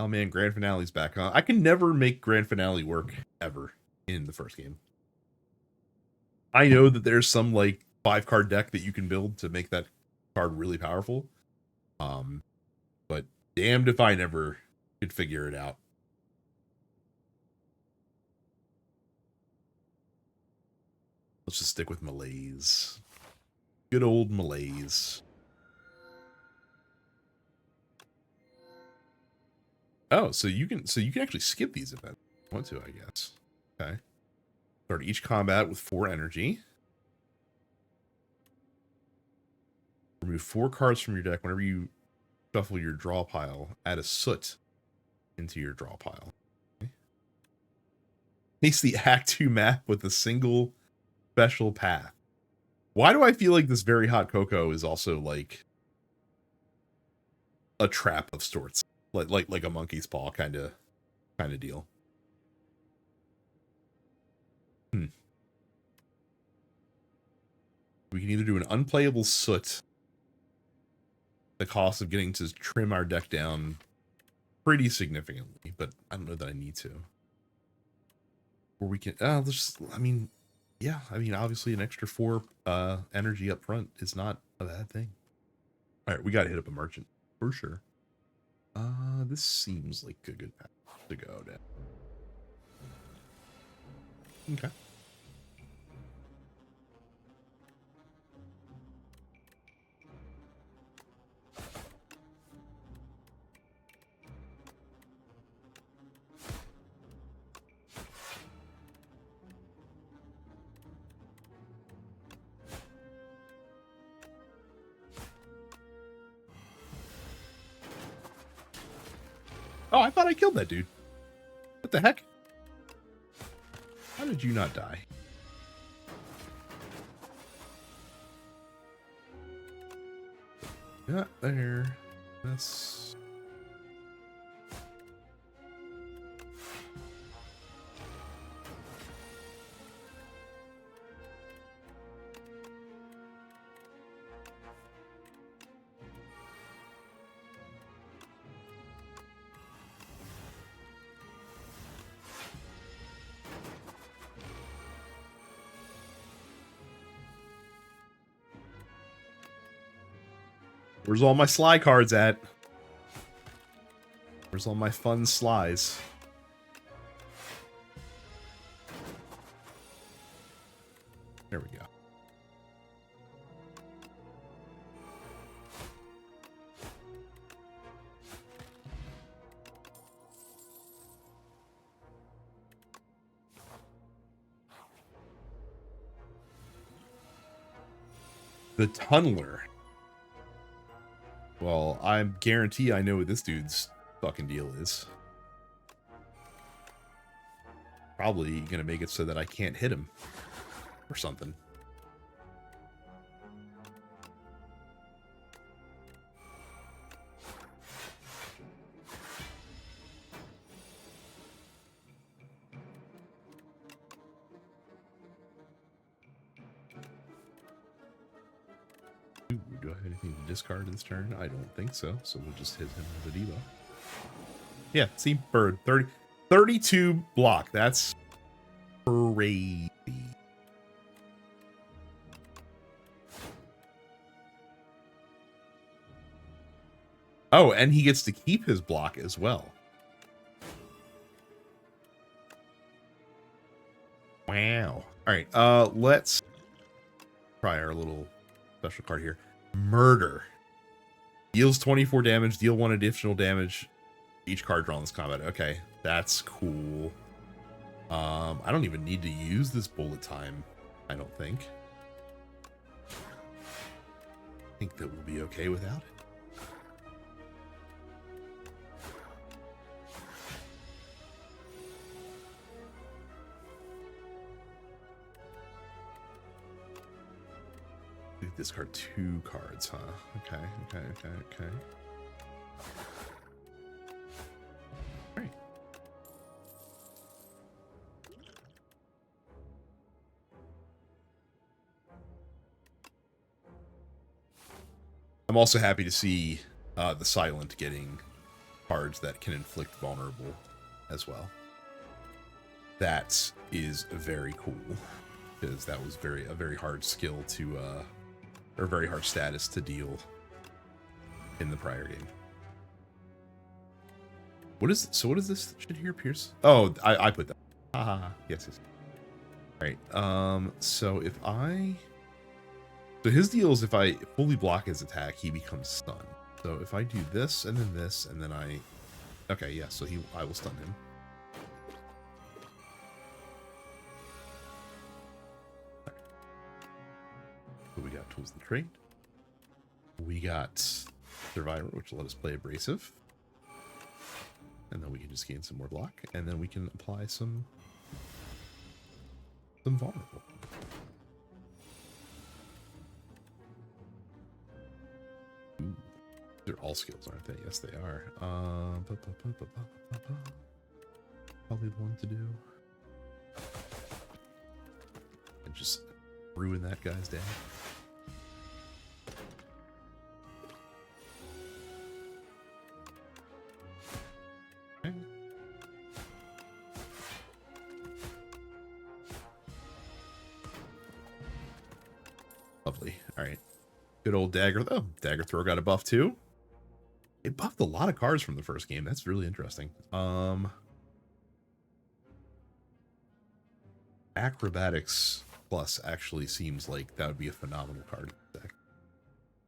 man, Grand Finale's back on. I can never make Grand Finale work ever in the first game. I know that there's some like 5-card deck that you can build to make that card really powerful. But damned if I never could figure it out. Let's just stick with Malaise. Good old Malaise. Oh, so you can actually skip these events if you want to, I guess. Okay. Start each combat with 4 energy. Remove 4 cards from your deck whenever you shuffle your draw pile. Add a soot into your draw pile. Okay. Face the Act 2 map with a single special path. Why do I feel like this Very Hot Cocoa is also like a trap of sorts? Like a monkey's paw kind of deal. We can either do an unplayable soot, the cost of getting to trim our deck down pretty significantly, but I don't know that I need to. Or we can, yeah, obviously an extra 4 energy up front is not a bad thing. All right, we got to hit up a merchant for sure. This seems like a good path to go down. Okay. Oh, I thought I killed that dude. What the heck? How did you not die? Yeah, there. That's... Where's all my sly cards at? Where's all my fun slies? There we go. The Tunneler. Well, I guarantee I know what this dude's fucking deal is. Probably gonna make it so that I can't hit him. Or something. Ooh, do I have anything to discard this turn? I don't think so. So we'll just hit him with a debuff. Yeah, see, bird. 32 block. That's crazy. Oh, and he gets to keep his block as well. Wow. All right, let's try our little special card here. Murder. Deals 24 damage, deal 1 additional damage. Each card drawn in this combat. Okay, that's cool. I don't even need to use this bullet time, I don't think. I think that we'll be okay without it. Discard 2 cards, huh? Okay. Alright. I'm also happy to see the Silent getting cards that can inflict vulnerable as well. That is very cool, because that was a very hard skill to or very hard status to deal in the prior game. What is this shit here, Pierce? Oh, I put that. Haha, yes. All right. So his deal is if I fully block his attack, he becomes stunned. So if I do this and then this and then okay, yeah. So I will stun him. So we got Tools and Trade. We got Survivor, which will let us play Abrasive. And then we can just gain some more block. And then we can apply some Vulnerable. Ooh. They're all skills, aren't they? Yes, they are. Probably the one to do. And just ruin that guy's day. Okay. Lovely. All right. Good old Dagger, though. Dagger Throw got a buff, too. It buffed a lot of cards from the first game. That's really interesting. Acrobatics Plus actually seems like that would be a phenomenal card.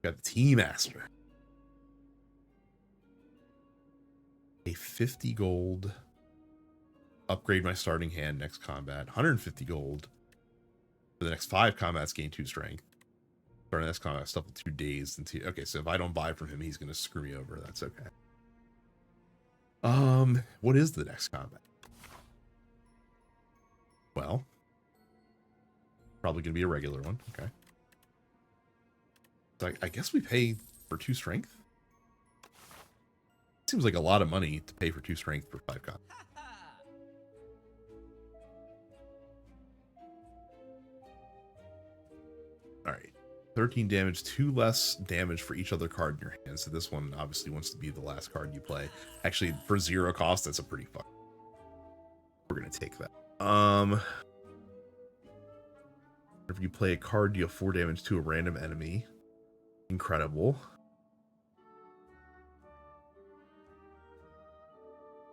Got the Tea Master. A 50 gold. Upgrade my starting hand next combat. 150 gold. For the next 5 combats, gain 2 strength. Starting next combat, stuff with 2 days. Okay, so if I don't buy from him, he's going to screw me over. That's okay. What is the next combat? Well, probably gonna be a regular one. Okay. So I guess we pay for 2 strength. Seems like a lot of money to pay for 2 strength for 5 combat. All right. 13 damage, 2 less damage for each other card in your hand. So this one obviously wants to be the last card you play. Actually, for 0 cost, that's a pretty fun. We're gonna take that. If you play a card, deal 4 damage to a random enemy. Incredible.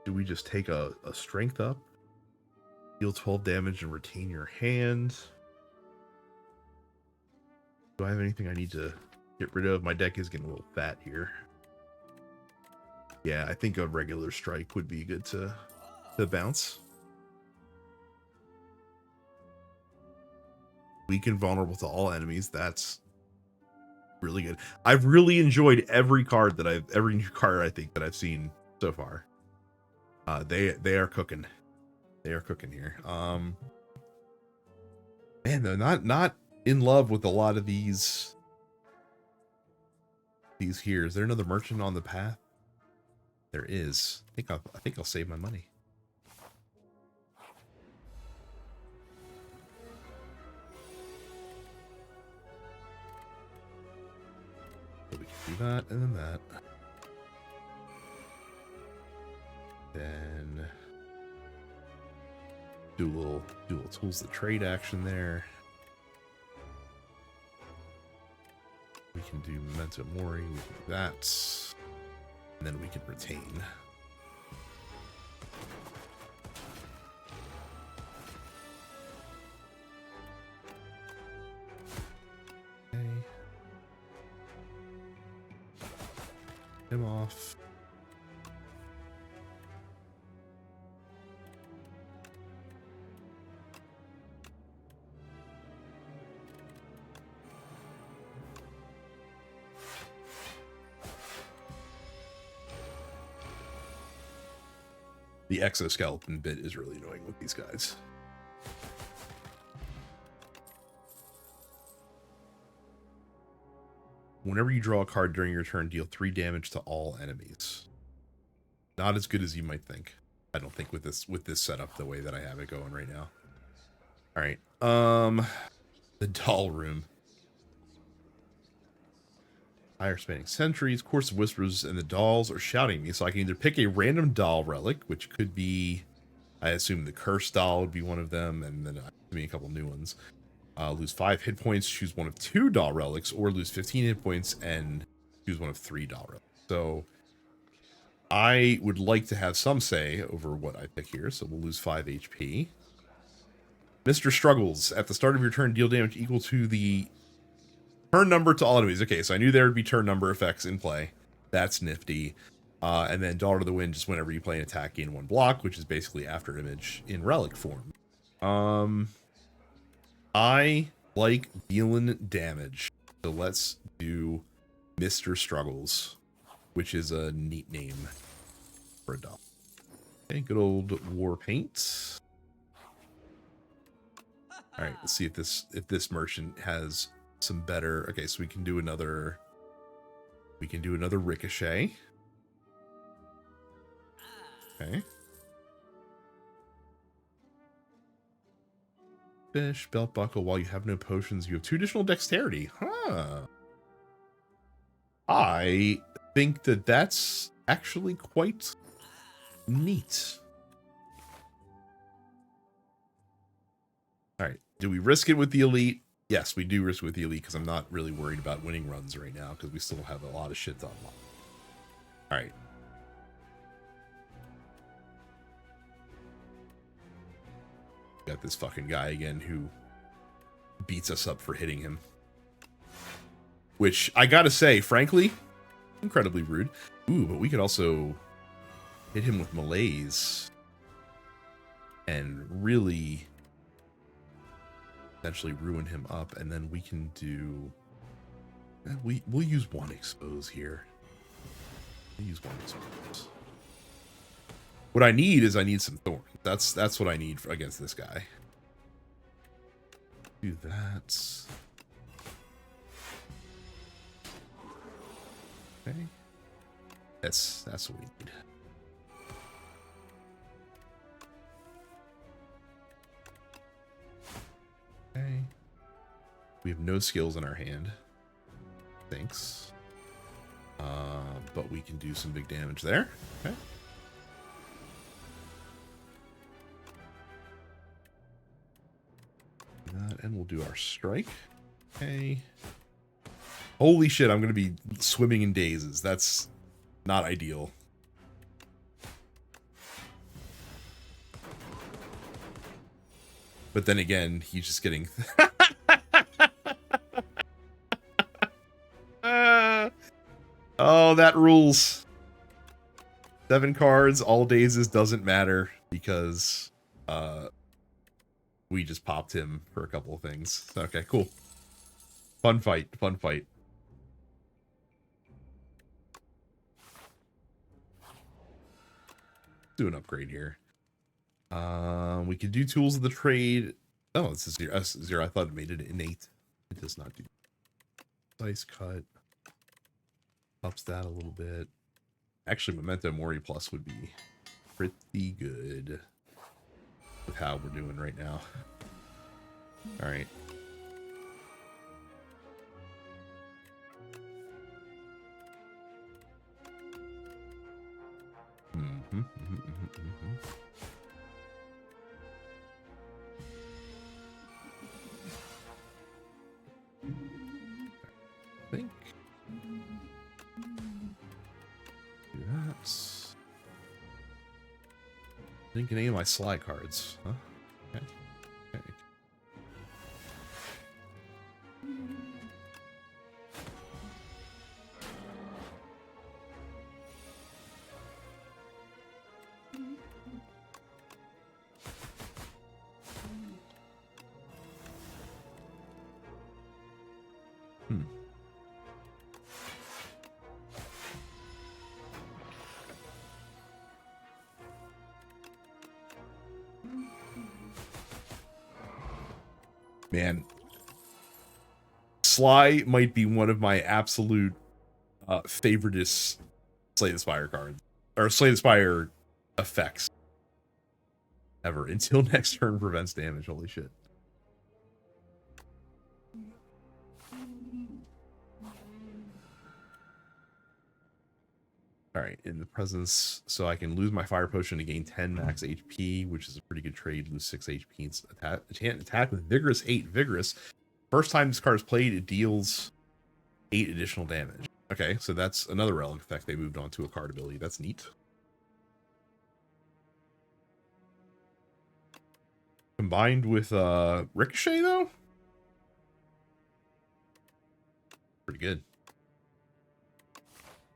Do we just take a strength up? Deal 12 damage and retain your hand. Do I have anything I need to get rid of? My deck is getting a little fat here. Yeah, I think a regular strike would be good to bounce. Weak and vulnerable to all enemies. That's really good. I've really enjoyed every new card I think that I've seen so far. They are cooking. They are cooking here. Man, they're not in love with a lot of these here. Is there another merchant on the path? There is. I think I'll save my money. So we can do that and then that. Then do a little tools of trade action there. We can do Memento Mori, we can do that. And then we can retain. Okay. Him off. The exoskeleton bit is really annoying with these guys. Whenever you draw a card during your turn, deal 3 damage to all enemies. Not as good as you might think. I don't think with this setup the way that I have it going right now. All right. The doll room. Higher spanning centuries, Course of Whispers, and the dolls are shouting me, so I can either pick a random doll relic, which could be, I assume the cursed doll would be one of them, and then a couple new ones. Lose 5 hit points, choose one of 2 doll relics, or lose 15 hit points and choose one of 3 doll relics. So I would like to have some say over what I pick here, so we'll lose 5 HP. Mr. Struggles. At the start of your turn, deal damage equal to the turn number to all enemies. Okay, so I knew there would be turn number effects in play. That's nifty. And then Daughter of the Wind, just whenever you play an attack, gain 1 block, which is basically after image in relic form. I like dealing damage, so let's do Mr. Struggles, which is a neat name for a doll. Okay, good old war paint. All right, let's see if this merchant has some better. Okay, so we can do another ricochet. Okay. Fish, belt buckle. While you have no potions, you have 2 additional dexterity. Huh. I think that's actually quite neat. All right. Do we risk it with the elite? Yes, we do risk with the elite because I'm not really worried about winning runs right now because we still have a lot of shit to unlock. All right. Got this fucking guy again who beats us up for hitting him. Which, I gotta say, frankly, incredibly rude. Ooh, but we could also hit him with malaise and really essentially ruin him up, and then we can do... We'll use 1 expose here. We'll use 1 expose. What I need is I need some thorn. That's what I need for, against this guy. Do that. Okay. That's what we need. Okay. We have no skills in our hand. Thanks. But we can do some big damage there. Okay. Do that, and we'll do our strike. Okay. Holy shit, I'm gonna be swimming in dazes. That's not ideal. But then again, he's just getting... Oh, that rules. 7 cards, all dazes doesn't matter because we just popped him for a couple of things. Okay, cool. Fun fight, fun fight. Do an upgrade here. We can do tools of the trade. Oh, it's a 0. Zero. I thought it made it innate. It does not do. Dice cut. Ups that a little bit. Actually, Memento Mori Plus would be pretty good with how we're doing right now. All right. I think. Do that. Didn't get any of my sly cards, huh? Okay. Okay. Man, Sly might be one of my absolute favoritist Slay the Spire cards, or Slay the Spire effects ever. Until next turn prevents damage. Holy shit. Alright, in the presence, so I can lose my fire potion to gain 10 max HP, which is a pretty good trade. Lose 6 HP. Attack with Vigorous 8. Vigorous. First time this card is played, it deals 8 additional damage. Okay, so that's another relic effect they moved on to a card ability. That's neat. Combined with Ricochet, though? Pretty good.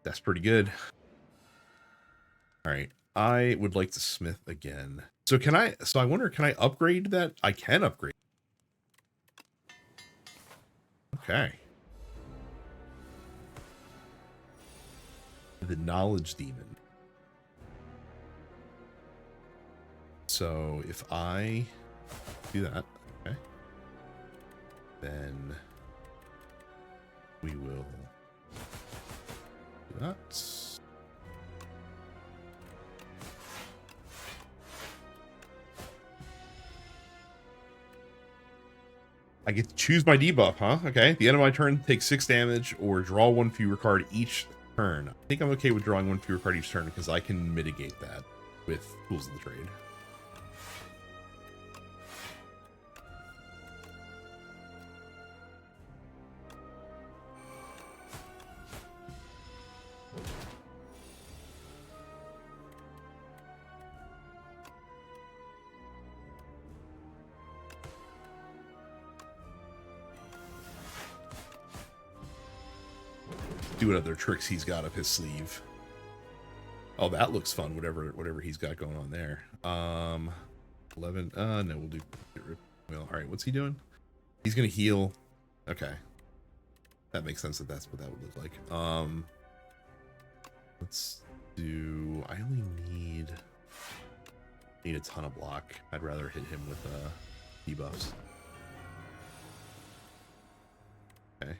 That's pretty good. All right, I would like to smith again. So can I, so I wonder, can I upgrade that? I can upgrade. Okay. The Knowledge Demon. So if I do that, okay, then we will do that. I get to choose my debuff, huh? Okay. At the end of my turn, take 6 damage or draw 1 fewer card each turn. I think I'm okay with drawing 1 fewer card each turn because I can mitigate that with Tools of the Trade. Do what other tricks he's got up his sleeve. Oh, that looks fun. Whatever he's got going on there. 11. No, we'll do. Well, all right. What's he doing? He's gonna heal. Okay, that makes sense. That's what that would look like. Let's do. I only need Need a ton of block. I'd rather hit him with debuffs. Okay.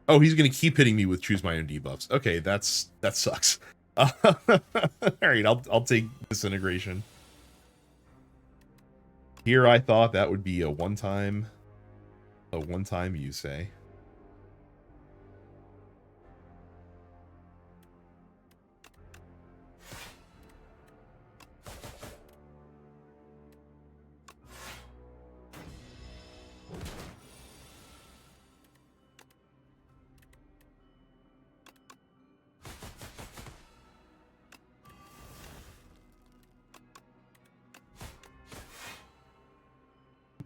Oh, he's gonna keep hitting me with choose my own debuffs. Okay, that sucks. All right, I'll take disintegration. Here I thought that would be a one-time use, say.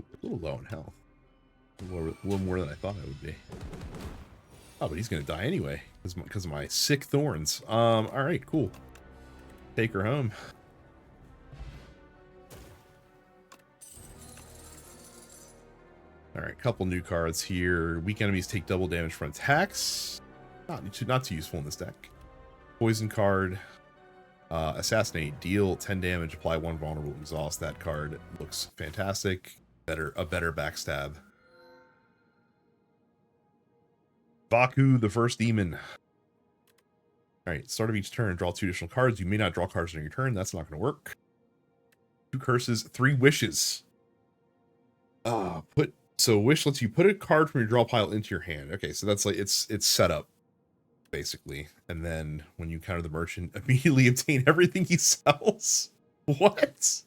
A little low in health. A little more than I thought it would be. Oh, but he's gonna die anyway because of my sick thorns. All right, cool. Take her home. All right, couple new cards here. Weak enemies take double damage from attacks. Not too useful in this deck. Poison card. Assassinate. Deal 10 damage. Apply 1 vulnerable. Exhaust. That card looks fantastic. A better backstab. Baku, the first demon. Alright, start of each turn, draw 2 additional cards. You may not draw cards during your turn. That's not going to work. 2 curses, 3 wishes. So wish lets you put a card from your draw pile into your hand. Okay, so that's like it's set up, basically. And then when you counter the merchant, immediately obtain everything he sells. What?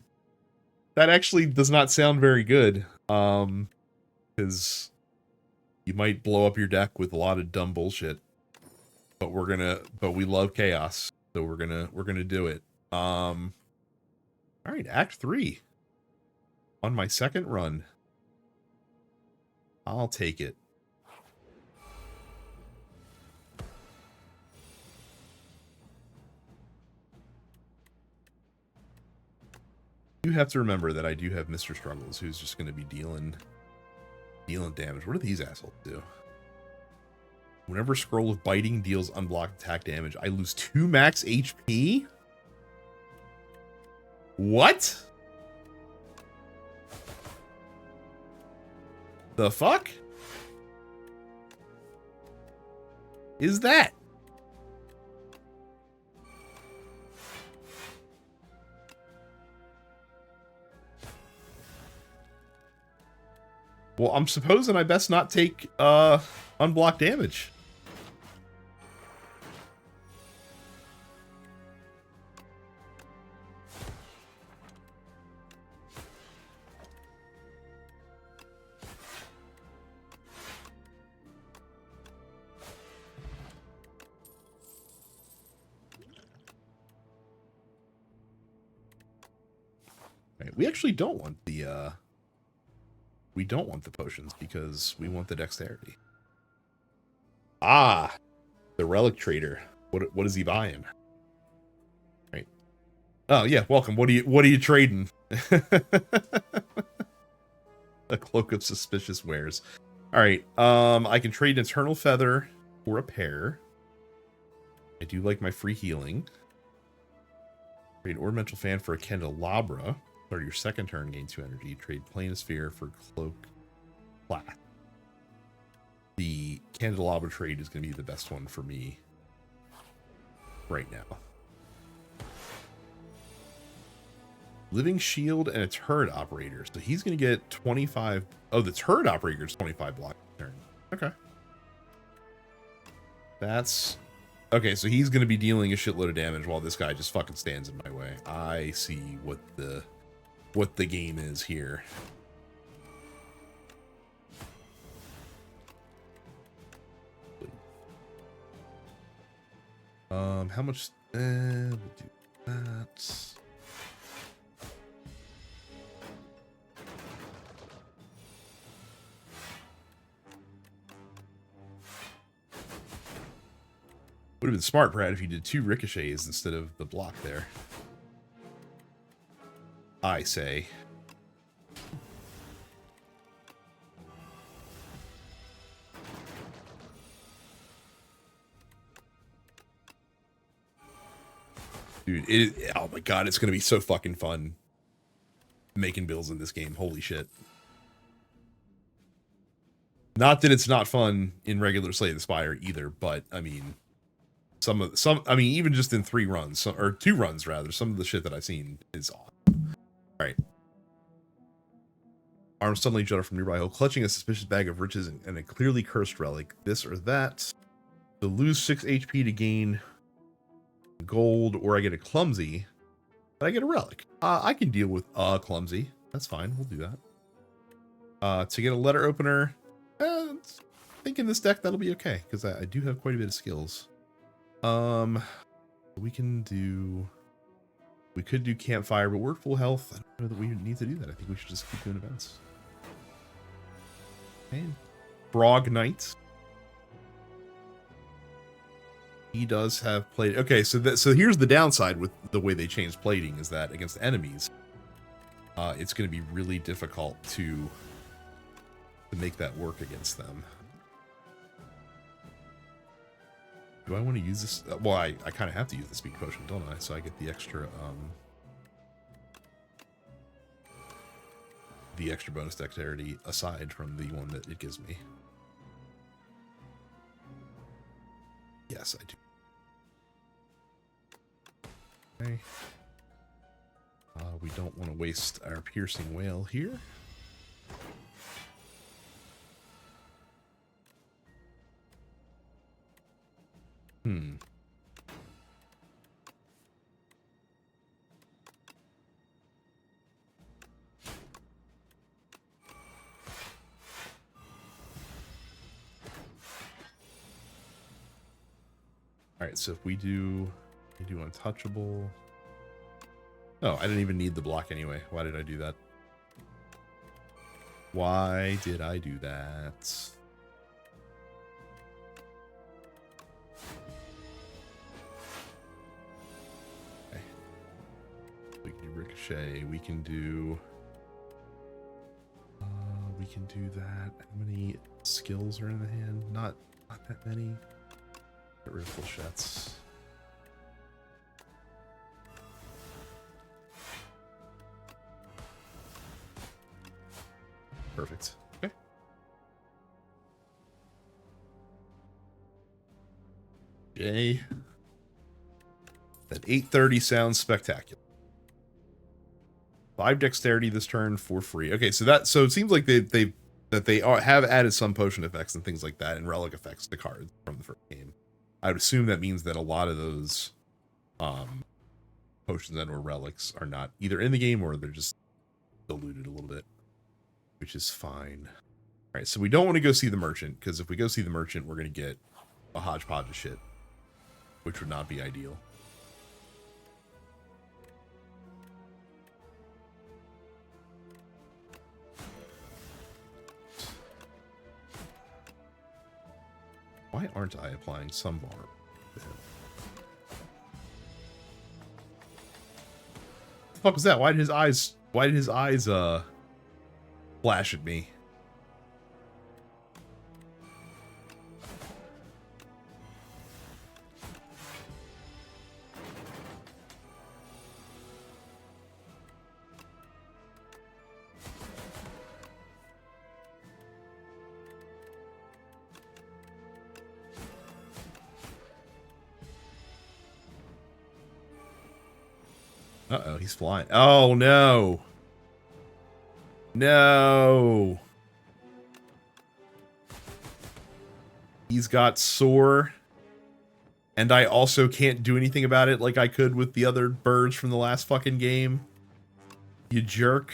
That actually does not sound very good. Because you might blow up your deck with a lot of dumb bullshit. But we love chaos, so we're gonna do it. All right, Act 3. On my second run. I'll take it. You have to remember that I do have Mr. Struggles, who's just going to be dealing damage. What do these assholes do? Whenever Scroll of Biting deals unblocked attack damage, I lose 2 max HP? What? The fuck? Is that? Well, I'm supposing I best not take unblocked damage. Right, we actually don't want the potions because we want the dexterity. Ah, the relic trader. What is he buying? Right. Oh yeah, welcome. What are you trading? A cloak of suspicious wares. All right. I can trade an eternal feather for a pair. I do like my free healing. Trade ornamental fan for a candelabra. Start your second turn, gain 2 energy. Trade planisphere for cloak flat. The candelabra trade is going to be the best one for me right now. Living shield and a turret operator. So he's going to get 25. Oh, the turret operator is 25 block turn. Okay. That's okay. So he's going to be dealing a shitload of damage while this guy just fucking stands in my way. I see what the game is here. How much? We'll do that. Would have been smart, Brad, if you did 2 ricochets instead of the block there. I say. Dude, oh my god, it's gonna be so fucking fun making builds in this game. Holy shit. Not that it's not fun in regular Slay the Spire either, but I mean, I mean, even just in 3 runs, or 2 runs rather, some of the shit that I've seen is awesome. Alright. Arms suddenly judder from nearby hole, clutching a suspicious bag of riches and a clearly cursed relic. This or that. To lose 6 HP to gain gold, or I get a clumsy, but I get a relic. I can deal with a clumsy. That's fine. We'll do that. To get a letter opener, I think in this deck that'll be okay, because I do have quite a bit of skills. We could do campfire, but we're at full health. I don't know that we need to do that. I think we should just keep doing events. Okay. Frog Knight. He does have plate. Okay, so here's the downside with the way they changed plating is that against enemies, it's going to be really difficult to make that work against them. Do I want to use this? Well, I kind of have to use the speed potion, don't I? So I get the extra bonus dexterity aside from the one that it gives me. Yes, I do. Okay. We don't want to waste our piercing wail here. Alright, so if we do untouchable. Oh, I didn't even need the block anyway. Why did I do that? Why did I do that? Okay. We can do ricochet. We can do that. How many skills are in the hand? Not that many. Get rid of flechettes. Perfect. Okay. Yay. That 830 sounds spectacular. 5 dexterity this turn for free. Okay, so it seems like they have added some potion effects and things like that and relic effects to cards from the first game. I would assume that means that a lot of those potions and or relics are not either in the game or they're just diluted a little bit, which is fine. All right, so we don't want to go see the merchant, because if we go see the merchant, we're going to get a hodgepodge of shit, which would not be ideal. Why aren't I applying some bar? What the fuck was that? Why did his eyes flash at me? Uh-oh, he's flying. Oh, no. No. He's got soar. And I also can't do anything about it like I could with the other birds from the last fucking game. You jerk.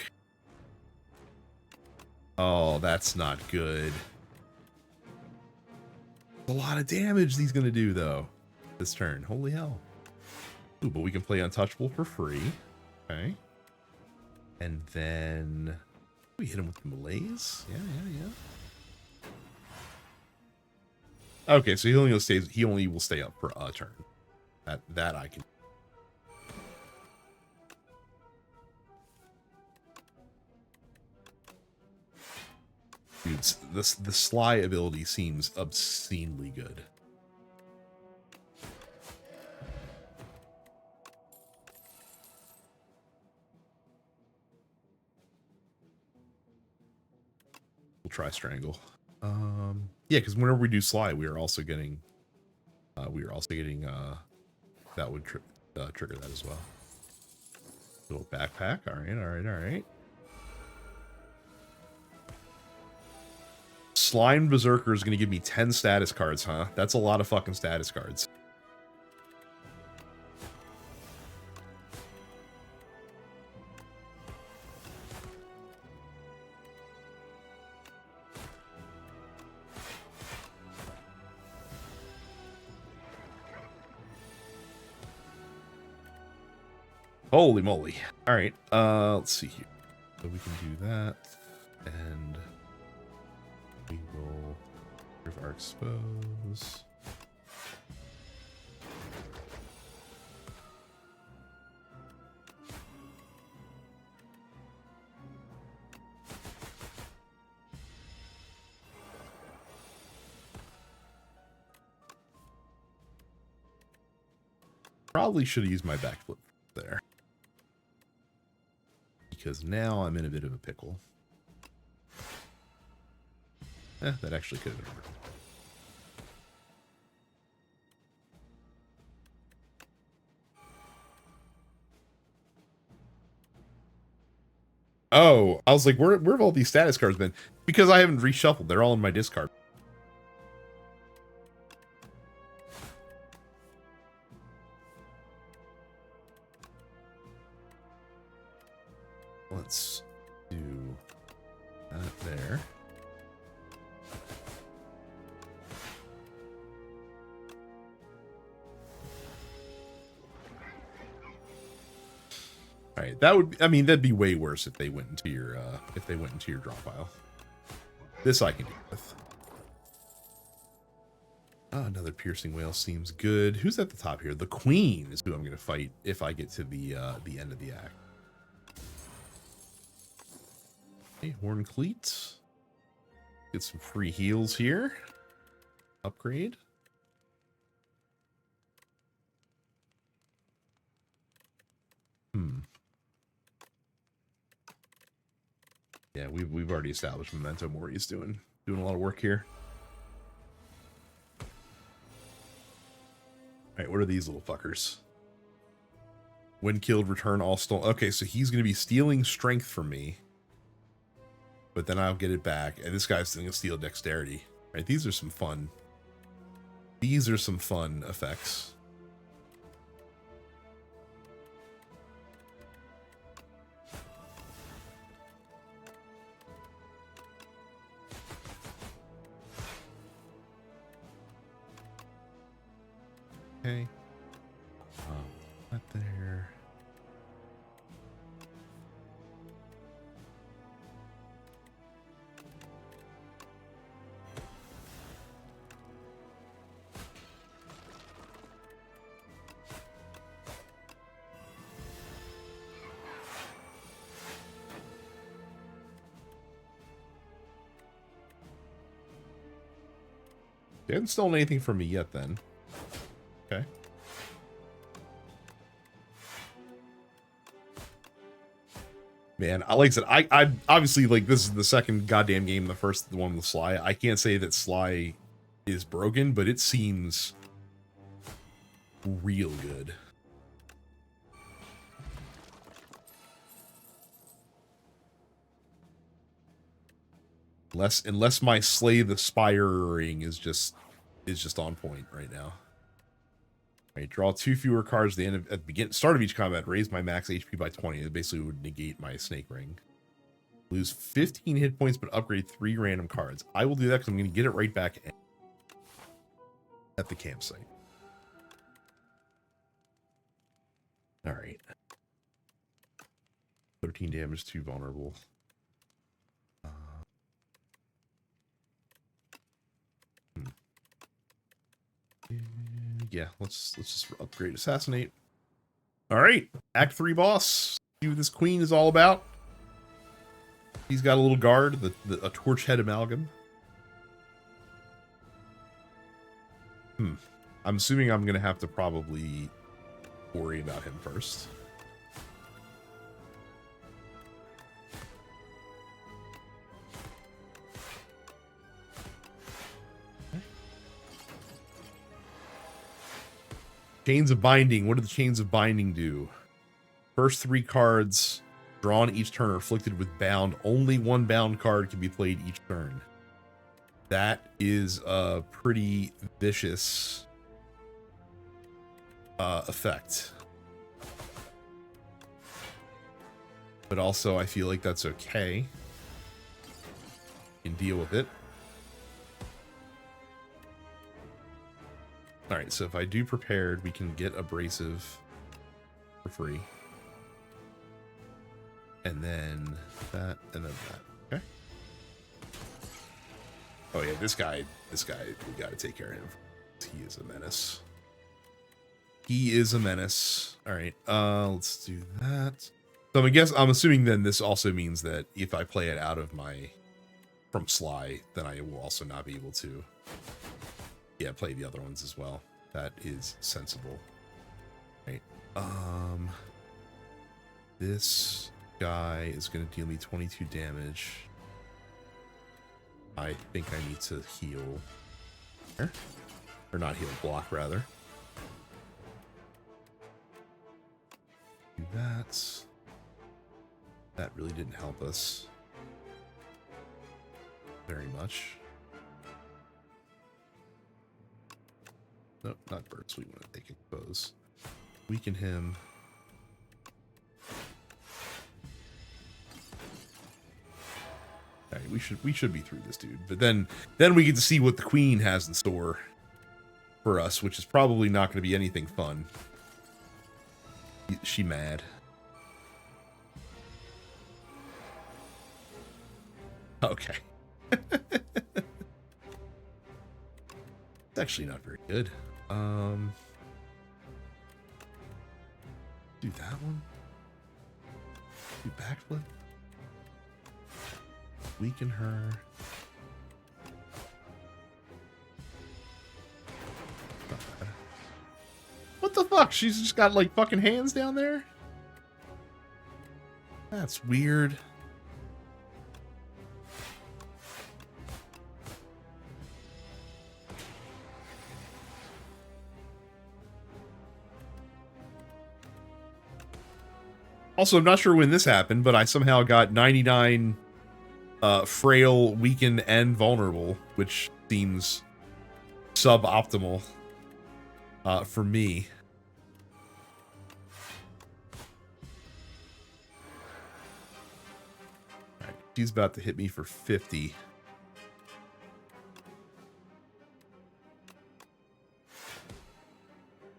Oh, that's not good. A lot of damage he's gonna do, though, this turn. Holy hell. Ooh, but we can play Untouchable for free. Okay. And then we hit him with the malaise. Yeah. Okay, so he only will stay up for a turn. That I can. Dude, the Sly ability seems obscenely good. We'll try strangle. Yeah, because whenever we do sly, we are also getting that would trigger that as well. Little backpack. All right, all right, all right. Slime Berserker is going to give me 10 status cards, huh? That's a lot of fucking status cards. Holy moly. All right. Let's see here. So we can do that. And we will give our expose. Probably should have used my backflip there. Because now I'm in a bit of a pickle. That actually could have been worked. Oh, I was like, where have all these status cards been? Because I haven't reshuffled. They're all in my discard. Let's do that there. All right, that would, I mean, that'd be way worse if they went into your draw pile. This I can deal with. Oh, another piercing whale seems good. Who's at the top here? The queen is who I'm going to fight if I get to the end of the act. Okay, horn cleats. Get some free heals here. Upgrade. Yeah, we've already established Memento Mori's doing a lot of work here. All right, what are these little fuckers? When killed, return all stolen. Okay, so he's going to be stealing strength from me, but then I'll get it back. And this guy's going to steal dexterity. All right, these are some fun. These are some fun effects. Okay. Right there. They haven't stolen anything from me yet, then. Okay. Man, like I said, I obviously, like, this is the second goddamn game, the first one with Sly. I can't say that Sly is broken, but it seems real good. Unless my Slay the Spire-ing is just on point right now. All right, draw 2 fewer cards at the end of, start of each combat. Raise my max HP by 20. It basically would negate my Snake Ring. Lose 15 hit points, but upgrade 3 random cards. I will do that because I'm going to get it right back at the campsite. All right. 13 damage, 2 vulnerable. Yeah, let's just upgrade Assassinate. All right, Act 3 boss. See what this queen is all about. He's got a little guard, a torch head amalgam. I'm assuming I'm gonna have to probably worry about him first. Chains of Binding. What do the Chains of Binding do? First 3 cards drawn each turn are afflicted with bound. Only 1 bound card can be played each turn. That is a pretty vicious effect. But also, I feel like that's okay. You can deal with it. Alright, so if I do Prepared, we can get Abrasive for free. And then that, and then that. Okay. Oh yeah, this guy, we gotta take care of him. He is a menace. He is a menace. Alright, let's do that. So I'm assuming then this also means that if I play it out of from Sly, then I will also not be able to play the other ones as well. That is sensible. Right. This guy is going to deal me 22 damage. I think I need to heal. Or not heal, block rather. Do that. That really didn't help us very much. Nope, not Burst. We want to take Expose. Weaken him. Alright, we should be through this dude. But then we get to see what the Queen has in store for us, which is probably not going to be anything fun. She mad. Okay. It's actually not very good. Do that one. Do backflip. Weaken her. Not bad. What the fuck? She's just got like fucking hands down there? That's weird. Also, I'm not sure when this happened, but I somehow got 99 frail, weakened, and vulnerable, which seems suboptimal for me. All right, she's about to hit me for 50.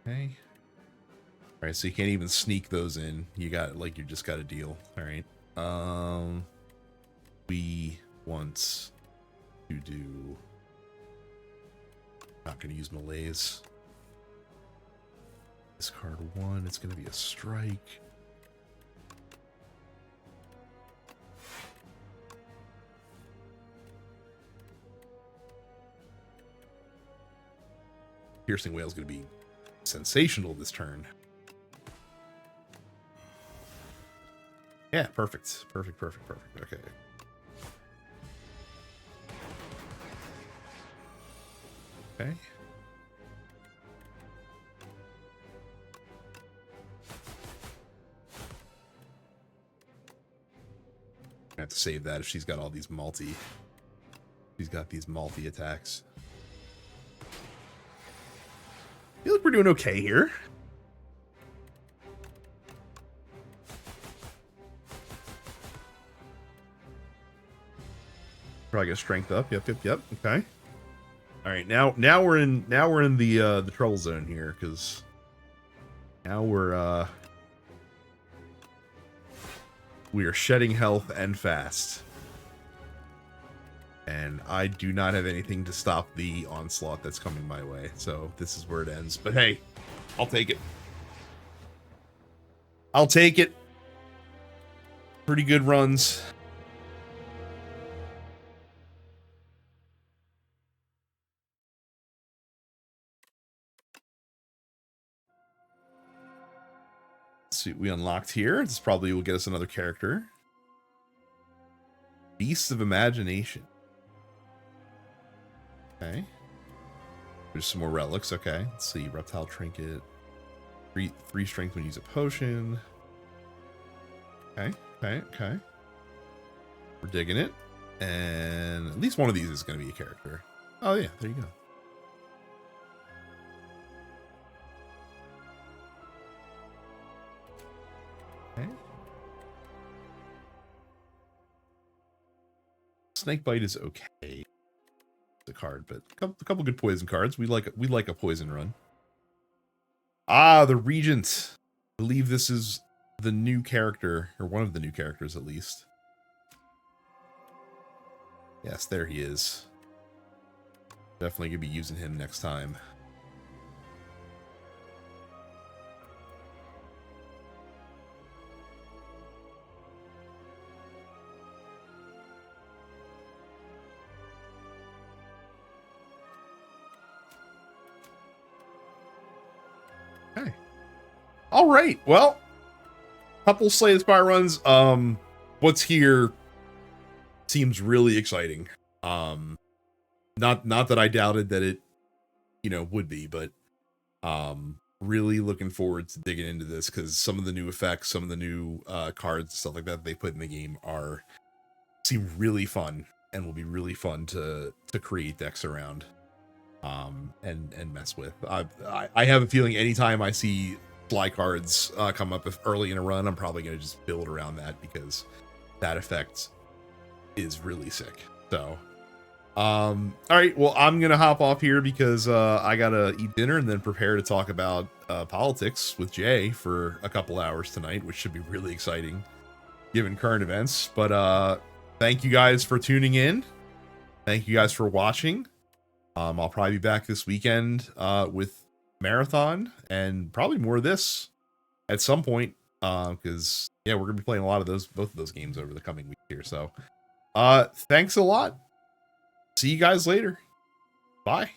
Okay. All right, so you can't even sneak those in. You just got to deal. All right. We want to do. Not going to use Malaise. Discard 1. It's going to be a strike. Piercing Wail is going to be sensational this turn. Yeah, perfect. Perfect. Okay. Okay. I have to save that if she's got all these multi. She's got these multi attacks. I feel like we're doing okay here. Probably get strength up. Yep. Okay. All right, now we're in the trouble zone here, because now we are shedding health and fast, and I do not have anything to stop the onslaught that's coming my way. So this is where it ends. But hey, I'll take it. I'll take it. Pretty good runs. See what we unlocked here. This probably will get us another character. Beasts of Imagination. Okay. There's some more relics. Okay. Let's see. Reptile Trinket. Three strength when you use a potion. Okay. We're digging it. And at least one of these is going to be a character. Oh, yeah, there you go. Okay. Snakebite is okay. The card, but a couple good poison cards. We like a poison run. Ah, the Regent. I believe this is the new character, or one of the new characters at least. Yes, there he is. Definitely gonna be using him next time. Okay. All right. Well, couple Slay the Spire runs. What's here seems really exciting. Not that I doubted that it, would be, but really looking forward to digging into this because some of the new effects, some of the new cards, stuff like that they put in the game seem really fun and will be really fun to create decks around, and mess with. I have a feeling anytime I see fly cards come up early in a run, I'm probably gonna just build around that because that effect is really sick. So. All right, well, I'm gonna hop off here because I gotta eat dinner and then prepare to talk about politics with Jay for a couple hours tonight, which should be really exciting given current events. But thank you guys for tuning in. Thank you guys for watching. I'll probably be back this weekend with Marathon and probably more of this at some point because yeah, we're gonna be playing a lot of both of those games over the coming week here. So thanks a lot. See you guys later. Bye.